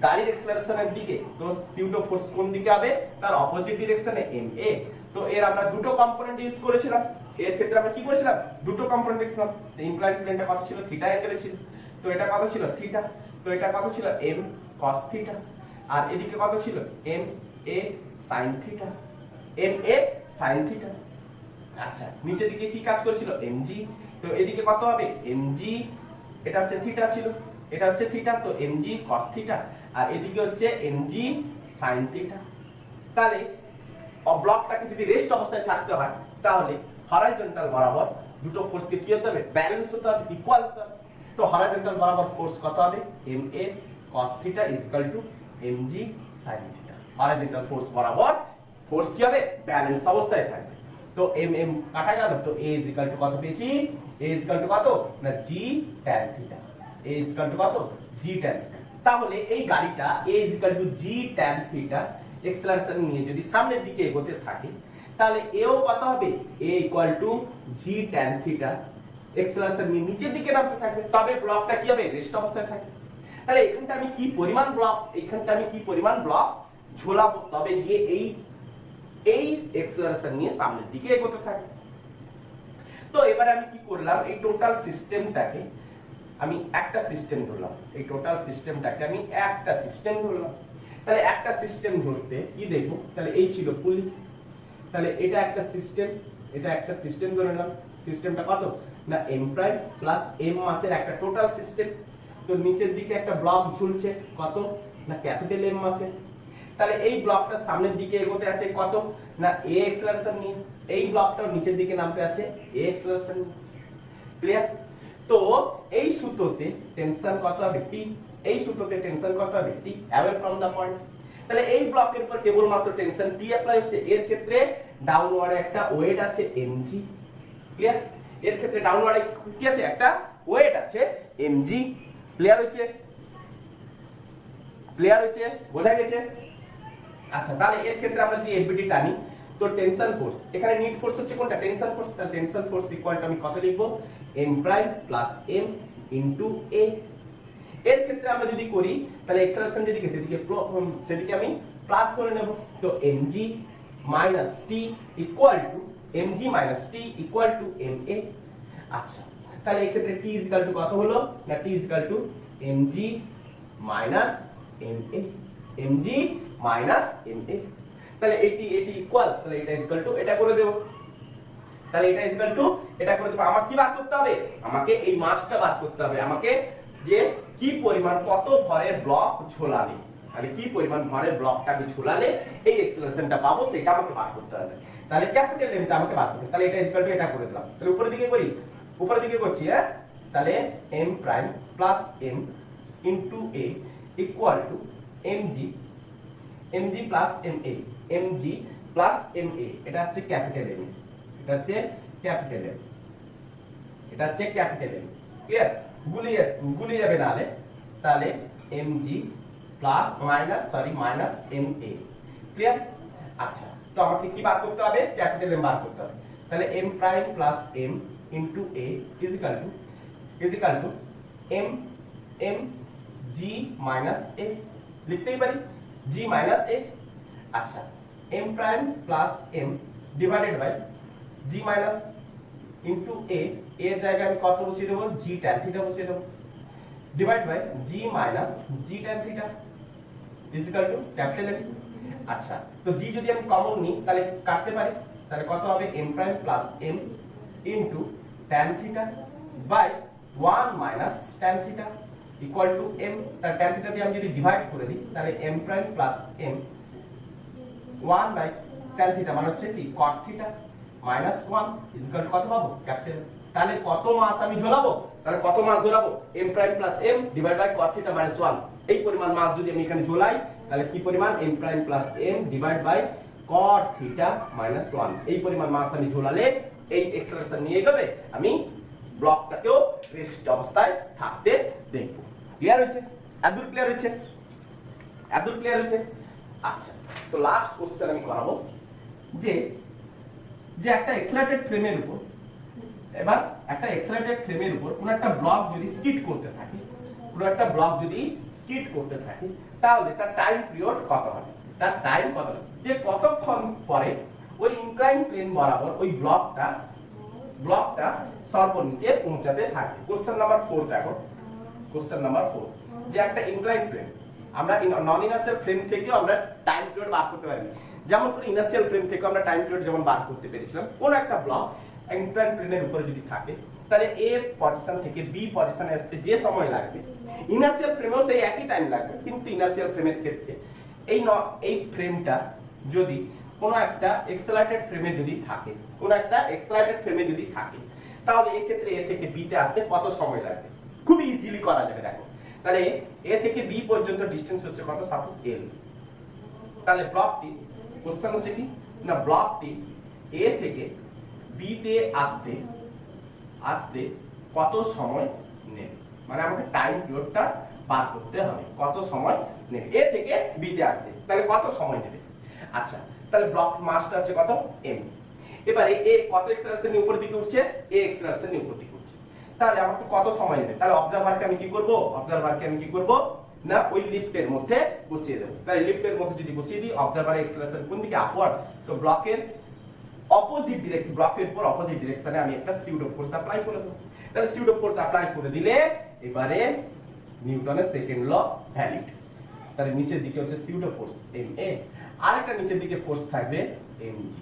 গাড়ির অ্যাক্সেলারেশনের দিকে, তো সিউডো ফোর্স কোন দিকে হবে তার অপোজিট ডিরেকশনে এম এ। তো এর আমরা দুটো কম্পোনেন্ট ইউজ করেছিলাম, এর ক্ষেত্রে আমরা কি করেছিলাম দুটো কম্পোনেন্ট লিখছিলাম। ইনক্লাইন্ড প্লেনটা কত ছিল থিটা অ্যাঙ্গেলে ছিল, তো এটা কত ছিল থিটা, তো এটা কত ছিল এম cos থিটা, আর এদিকে কত ছিল এম এ sin থিটা, আচ্ছা নিচের দিকে কি কাজ করেছিল mg, তো এদিকে কত হবে mg, এটা হচ্ছে থিটা ছিল, এটা হচ্ছে থিটা, তো mg cos থিটা, আর এদিকে হচ্ছে mg sin থিটা। তাহলে ব্লকটাকে যদি রেস্ট অবস্থায় থাকতে হয়, তাহলে হরাইজন্টাল বরাবর দুটো ফোর্সকে কি হতে হবে ব্যালেন্স হতে হবে, ইকুয়াল হতে হবে। তো হরাইজন্টাল বরাবর ফোর্স কত হবে ma cos theta mg sin theta. Horizontal force বরাবর ফোর্স কি হবে ব্যালেন্স অবস্থায় থাকবে। তো mm কাটা গেল, তো a কত পেয়েছি, a কত না g tan থিটা, a কত g tan থিটা। তাহলে এই গাড়িটা a g tan theta acceleration নিয়ে যদি সামনের দিকে এগোতে থাকে, তাহলে এও কত হবে a g tan theta acceleration নিয়ে নিচের দিকে নামতে থাকবে, তবে ব্লকটা কি হবে রেস্ট অবস্থায় থাকবে। তাহলে এখানটা আমি কি পরিমাণ ব্লক ঝোলাবো, তবে গিয়ে এই অ্যাক্সেলারেশন নিয়ে সামনের দিকে এগোতে থাকে। তো এবারে আমি কি করলাম, এই টোটাল সিস্টেমটাকে আমি একটা সিস্টেম ধরলাম, তাহলে একটা সিস্টেম ধরতে কি দেখবো, তাহলে এই ছিল পুলি, তাহলে এটা একটা সিস্টেম ধরে নিলাম। সিস্টেমটা কত না m প্রাইম প্লাস m মাসের একটা টোটাল সিস্টেম। তো নিচের দিকে একটা ব্লক ঝুলছে কত না ক্যাপিটাল M মাসের। তাহলে এই ব্লকটা সামনের দিকে এগোতে আছে কত না a অ্যাক্সেলারেশন নিয়ে, এই ব্লকটাও নিচের দিকে নামতে আছে a অ্যাক্সেলারেশন নিয়ে। ক্লিয়ার? তো এই সূত্রতে টেনশন কত হবে টি, এই সূত্রতে টেনশন কত হবে টি অ্যাওয়ে ফ্রম দা পয়েন্ট। তাহলে এই ব্লকের উপর কেবলমাত্র টেনশন টি অ্যাপ্লাই হচ্ছে, এর ক্ষেত্রে ডাউনওয়ার্ডে একটা ওয়েট আছে mg, ক্লিয়ার? এর ক্ষেত্রে ডাউনওয়ার্ডে কি আছে, একটা ওয়েট আছে mg, ক্লিয়ার হয়েছে? ক্লিয়ার হয়েছে, বোঝা গেছে? আচ্ছা, তাহলে এর ক্ষেত্রে আমরা যদি এফবিটি টানি, তো টেনশন ফোর্স, এখানে নিট ফোর্স হচ্ছে কোনটা, টেনশন ফোর্স। তাহলে টেনশন ফোর্স ইকুয়াল টু আমি কত লিখবো, m prime plus m into a। এর ক্ষেত্রে আমরা যদি করি, তাহলে এক্সেলারেশন যেদিকে সেদিকে আমি প্লাস করে নেব। তো mg minus t equal to mg minus t equal to ma। আচ্ছা, তাহলে এই ক্ষেত্রে t ইকুয়াল টু কত হলো না, t equal to mg minus ma, mg minus ma। তাহলে এটি ইকুয়াল, তাহলে এটা ইকুয়াল টু এটা করে দেব, তাহলে এটা ইকুয়াল টু এটা করে দেব। আমার কি বার করতে হবে, আমাকে এই মাসটা বার করতে হবে, আমাকে যে কি পরিমাণ কত ভরের ব্লক ঝোলালে, তাহলে কি পরিমাণ ভরের ব্লকটা আমি ঝোলালে এই এক্সেলারেশনটা পাবো, সেটা আমাকে বার করতে হবে। তাহলে ক্যাপিটাল এমটা আমাকে বার করতে হবে। তাহলে এটা ইকুয়াল টু এটা করে দিলাম। তাহলে উপরের দিকে করি, উপরের দিকে করছি, হ্যাঁ। তাহলে m prime plus m into a equal to mg plus ma, mg plus ma, এটা হচ্ছে ক্যাপিটাল M, এটা হচ্ছে ক্যাপিটাল M, এটা হচ্ছে ক্যাপিটাল M, ক্লিয়ার? গুলিয়ে যাবে নালে, তাহলে mg plus minus minus ma, clear? আচ্ছা, তো আমাকে কি বার করতে হবে, ক্যাপিটাল M বার করতে হবে। তাহলে m prime plus m into a is equal to m g minus a, লিখতেই পারি g মাইনাস a। আচ্ছা, m prime plus m divided by g minus into a, এর জায়গায় আমি কত বসিয়ে দেব, g tan থিটা বসিয়ে দেব, divide by g minus g tan theta is equal to capital M। আচ্ছা, তো g যদি আমি কমন নিই তাহলে কাটতে পারি, তাহলে কত হবে, m prime plus m into tan theta by 1 minus tan theta equal to m। তাহলে tan থিটা দিয়ে আমি যদি ডিভাইড করে দিই, তাহলে m prime plus m 1 by tan theta মানে হচ্ছে কি cot theta minus 1 is equal to কত পাবো, ক্যাপিটাল। তাহলে কত মাস আমি ঝোলাবো, তাহলে কত মাস ঝোলাবো, m prime plus m divide by cot theta minus 1, এই পরিমাণ মাস যদি আমি এখানে ঝোলাই, তাহলে কি পরিমাণ, m prime plus m divide by cot theta minus 1, এই পরিমাণ মাস আমি ঝোলালে এই এক্সেলারেশন নিয়ে যাবে, আমি ব্লকটাকেও রেস্ট অবস্থায় থাকতে দেখব। ক্লিয়ার হয়েছে? এতদূর ক্লিয়ার হয়েছে? এতদূর ক্লিয়ার হয়েছে? আচ্ছা, তো লাস্ট কোশ্চেন আমি করাবো যে একটা এক্সেলারেটেড ফ্রেমের উপর, এবার একটা এক্সেলারেটেড ফ্রেমের উপর কোন একটা ব্লক যদি স্কিড করতে থাকে, কোন একটা ব্লক যদি স্কিড করতে থাকে, তাহলে তার টাইম পিরিয়ড কত হবে, তার টাইম কত হবে, যে কতক্ষণ পরে ওই ইনক্লাইন প্লেন বরাবর ওই ব্লকটা সর্বনিচে পৌঁছাতে থাকে। কোশ্চেন নাম্বার 4 দেখো, কোশ্চেন নাম্বার 4, যে একটা ইনক্লাইন প্লেন, আমরা নন ইনার্সিয়াল ফ্রেম থেকে আমরা টাইম পিরিয়ড বার করতে পারি, যেমন করে ইনার্সিয়াল ফ্রেম থেকে আমরা টাইম পিরিয়ড যেমন বার করতে পেরেছিলাম। কোন একটা ব্লক ইনক্লাইন প্লেনের উপরে যদি থাকে, তাহলে এ পজিশন থেকে বি পজিশনে আসতে যে সময় লাগবে, ইনার্সিয়াল ফ্রেমেও সেই একই টাইম লাগবে, কিন্তু ইনার্সিয়াল ফ্রেমের ক্ষেত্রে এই ফ্রেমটা যদি কোন একটা এক্সেলারেটেড ফ্রেমে যদি থাকে, কোন একটা এক্সেলারেটেড ফ্রেমে যদি থাকে, তাহলে এই ক্ষেত্রে এ থেকে বি তে আসতে কত সময় লাগবে, খুব ইজিলি করা যাবে। দেখো, তাহলে এ থেকে বি পর্যন্ত ডিসটেন্স হচ্ছে কত, সাপোজ l, তাহলে ব্লকটি, কোশ্চেন হচ্ছে কি না, ব্লকটি এ থেকে বি তে আসতে কত সময় নেবে, মানে আমাকে টাইম পিরিয়ডটা বার করতে হবে, কত সময় নেবে এ থেকে বি তে আসতে, তাহলে কত সময় নেবে। আচ্ছা, তাহলে ব্লক মাসটা হচ্ছে কত, m। এবারে এ কত এক্সেলারেশন উপর দিকে উঠছে, এ এক্সেলারেশন উপর দিকে উঠছে, তাহলে আমাকে কত সময় নেবে, তাহলে অবজারভারকে আমি কি করব, না ওই লিফটের মধ্যে বসিয়ে দেব। তাহলে লিফটের মধ্যে যদি বসিয়ে দিই, অবজারভারের এক্সেলারেশন কোন দিকে, আপওয়ার্ড, তো ব্লকের অপোজিট ডিরেকশন, ব্লকের উপর অপোজিট ডিরেকশনে আমি একটা সিউডো ফোর্স অ্যাপ্লাই করে দেব। তাহলে সিউডো ফোর্স অ্যাপ্লাই করে দিলে এবারে নিউটনের সেকেন্ড ল ভ্যালিড। তাহলে নিচের দিকে হচ্ছে সিউডো ফোর্স ma, আরেকটা নিচের দিকে ফোর্স থাকবে mg,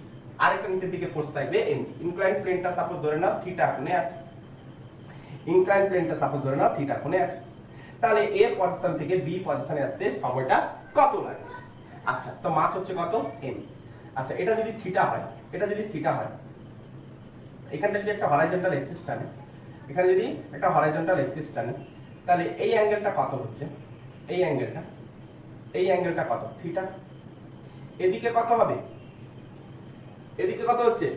আরেকটা নিচের দিকে ফোর্স থাকবে mg। ইনক্লাইন প্লেনটা সাপোজ ধরে নাও থিটা কোণে আছে, ইনক্লাইন প্লেনটা সাপোজ ধরে নাও থিটা কোণে আছে, তাহলে এ পজিশন থেকে বি পজিশনে আসতে সময়টা কত লাগে। আচ্ছা, তো মাস হচ্ছে কত, m। আচ্ছা, এটা যদি থিটা হয়, এখানটা যদি একটা হরাইজন্টাল অ্যাক্সিস টানে, এখানে যদি একটা হরাইজন্টাল এক্সিস টানি, তাহলে এই অ্যাঙ্গেলটা কত হচ্ছে, এই অ্যাঙ্গেলটা কত, থিটা। এদিকে কত হবে, এদিকে কত হচ্ছে,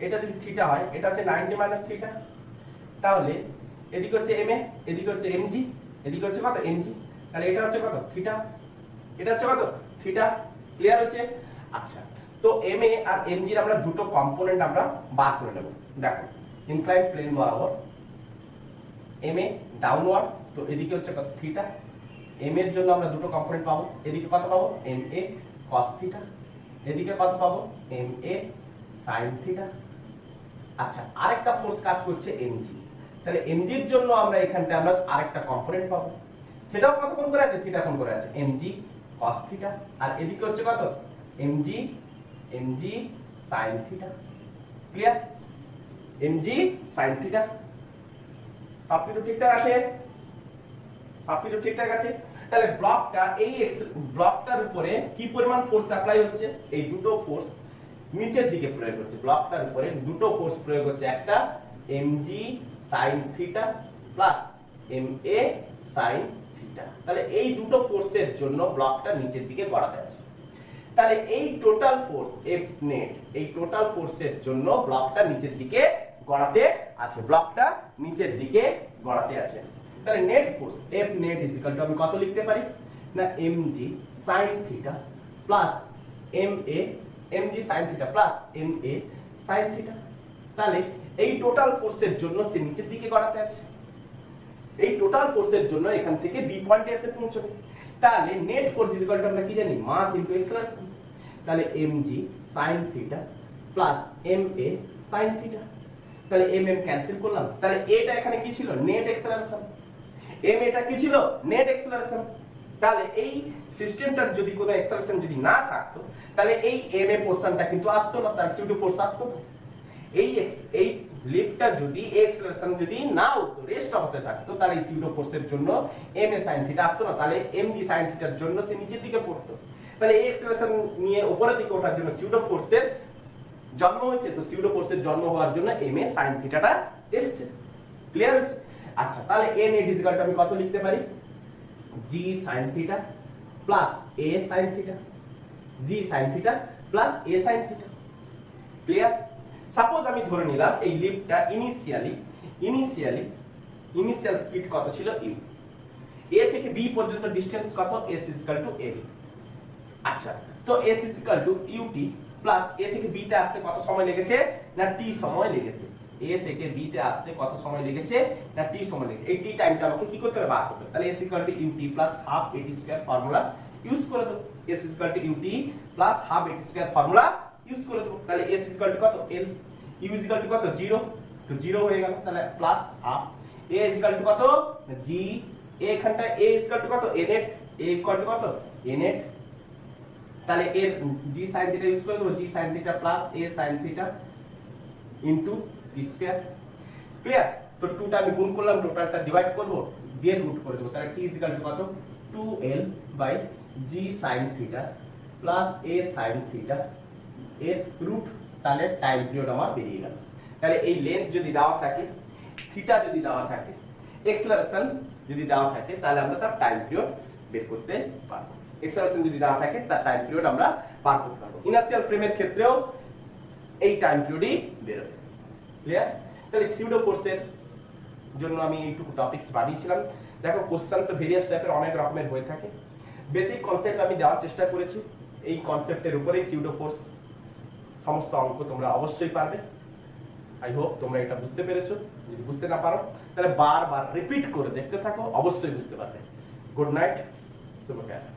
এটা যদি থিটা হয়, এটা হচ্ছে 90 মাইনাস থিটা। তাহলে এদিকে হচ্ছে এম এ, এদিকে হচ্ছে এমজি, এদিকে হচ্ছে কত এমজি, তাহলে এটা হচ্ছে কত থিটা, এটা হচ্ছে কত থিটা। ক্লিয়ার হচ্ছে? আচ্ছা, তো এম এ আর এমজি আমরা দুটো কম্পোনেন্ট আমরা বার করে নেব। দেখো ইনক্লাইন্ড প্লেন বরাবর এম এ ডাউনওয়ার্ড, তো এদিকে হচ্ছে কত থিটা। এম এর জন্য আমরা দুটো কম্পোনেন্ট পাবো, এদিকে কত পাবো এম এ কস থিটা, এদিকে কত পাবো এম এ সাইন থিটা। আচ্ছা, আরেকটা ফোর্স কাজ করছে এমজি, তাহলে এমজি এর জন্য আমরা এখানটা আমরা আরেকটা কম্পোনেন্ট পাবো, সেটাও কত কোণ করে আছে, থিটা কোণ করে আছে, এমজি cos থিটা। আর এদিকে হচ্ছে কত MG sin theta. Clear? MG sin theta সবকিছু ঠিকঠাক আছে, সবকিছু ঠিকঠাক আছে। তাহলে ব্লকটা এই ব্লকটার উপরে কি পরিমাণ ফোর্স অ্যাপ্লাই হচ্ছে, এই দুটো ফোর্স নিচের দিকে প্রয়োগ হচ্ছে, ব্লকটার উপরে দুটো ফোর্স প্রয়োগ হচ্ছে, একটা mg sin theta plus ma sin theta. তাহলে এই দুটো ফোর্সের জন্য ব্লকটা নিচের দিকে গড়াতে আছে। তাহলে এই টোটাল ফোর্স F নেট, এই টোটাল ফোর্সের জন্য ব্লকটা নিচের দিকে গড়াতে আছে, ব্লকটা নিচের দিকে গড়াতে আছে। তাহলে net force F net is equal two আমি কত লিখতে পারি না mg sin theta plus ma mg sin theta plus ma sin theta. তাহলে এই টোটাল ফোর্সের জন্য সে নিচের দিকে গড়াতে আছে, এই টোটাল ফোর্সের জন্য এখান থেকে বি পয়েন্টে এসে পৌঁছবে। তাহলে net force is equal two আমরা কি জানি মাস ইনটু অ্যাক্সেলারেশন। তাহলে mg sin theta plus ma sin theta, তাহলে mm ক্যান্সেল করলাম। তাহলে এটা এখানে কি ছিল নেট অ্যাক্সেলারেশন, m এটা কি ছিল নেট অ্যাক্সেলারেশন। তাহলে এই সিস্টেমটার যদি কোনো অ্যাক্সেলারেশন যদি না থাকতো, তাহলে এই m এ পোরশনটা কিন্তু আসতো না, তার সিউডো ফোর্স আসতো না। এই লিফটটা যদি অ্যাক্সেলারেশন যদি না হতো, রেস্ট অবস্থায় থাকতো, তাহলে এই সিউডো ফোর্সের জন্য ma sin থিটা আসতো না, তাহলে mg sin থিটার জন্য সে নিচের দিকে পড়তো। তাহলে এই অ্যাক্সেলারেশন নিয়ে উপরের দিকে ওঠার জন্য সিউডো ফোর্সের জন্ম হয়েছে, তো সিউডো ফোর্সের জন্ম হওয়ার জন্য ma sin থিটাটা এসেছে। ক্লিয়ার হচ্ছে? আচ্ছা, তাহলে a net is equal two আমি কত লিখতে পারি g sin theta plus a sin theta, g sin theta plus a sin theta. Clear? Suppose আমি ধরে নিলাম এই লিফটটা ইনিশিয়াল স্পিড কত ছিল u, a থেকে b পর্যন্ত ডিসটেন্স কত s is equal two a। আচ্ছা, তো s is equal two ut plus a থেকে b তে আসতে কত সময় লেগেছে না t সময় লেগেছে, a থেকে b তে আসতে কত সময় লেগেছে না t সময় লেগেছে। এই t টাইমটা আমাকে কি করতে হবে বার করতে হবে। তাহলে s equal to ut plus half at square formula use করে দেব, s equal to ut plus half at square formula use করে দেব। তাহলে s ইকুয়াল টু কত l, u ইকুয়াল টু কত 0, তো 0 হয়ে গেল। তাহলে plus half a equal to কত g, a এখানটা a ইকুয়াল টু কত a net, a equal to কত a নেট। তাহলে এর g sin থিটা ইউজ করে দেব, g sin theta plus a sin theta into t square. Clear? তো 2 টা আমি গুণ করলাম, টোটালটা ডিভাইড করব, দিয়ে রুট করে দেব। তাহলে t ইকুয়াল টু কত 2l by g sin theta plus a sin theta এর রুট। তাহলে টাইম পিরিয়ড আমার বেরিয়ে গেল। তাহলে এই লেন্থ যদি দেওয়া থাকে, থিটা যদি দেওয়া থাকে, অ্যাক্সেলারেশন যদি দেওয়া থাকে, তাহলে আমরা তার টাইম পিরিয়ড বের করতে পারবো। অ্যাক্সেলারেশন যদি দেওয়া থাকে, তার টাইম পিরিয়ড আমরা বার করতে পারবো। ইনার্শিয়াল ফ্রেমের ক্ষেত্রেও এই টাইম পিরিয়ডই বেরোবে। ক্লিয়ার? তাহলে সিউডো ফোর্সের জন্য আমি এইটুকু টপিকস বানিয়েছিলাম। দেখো কোশ্চেন তো ভেরিয়াস টাইপের অনেক রকমের হয়ে থাকে, বেসিক কনসেপ্ট আমি দেওয়ার চেষ্টা করেছি। এই কনসেপ্টের উপরেই সিউডো ফোর্স সমস্ত অঙ্ক তোমরা অবশ্যই পারবে। আই হোপ তোমরা এটা বুঝতে পেরেছো। যদি বুঝতে না পারো, তাহলে বারবার রিপিট করে দেখতে থাকো, অবশ্যই বুঝতে পারবে। গুড নাইট, শুভকামনা।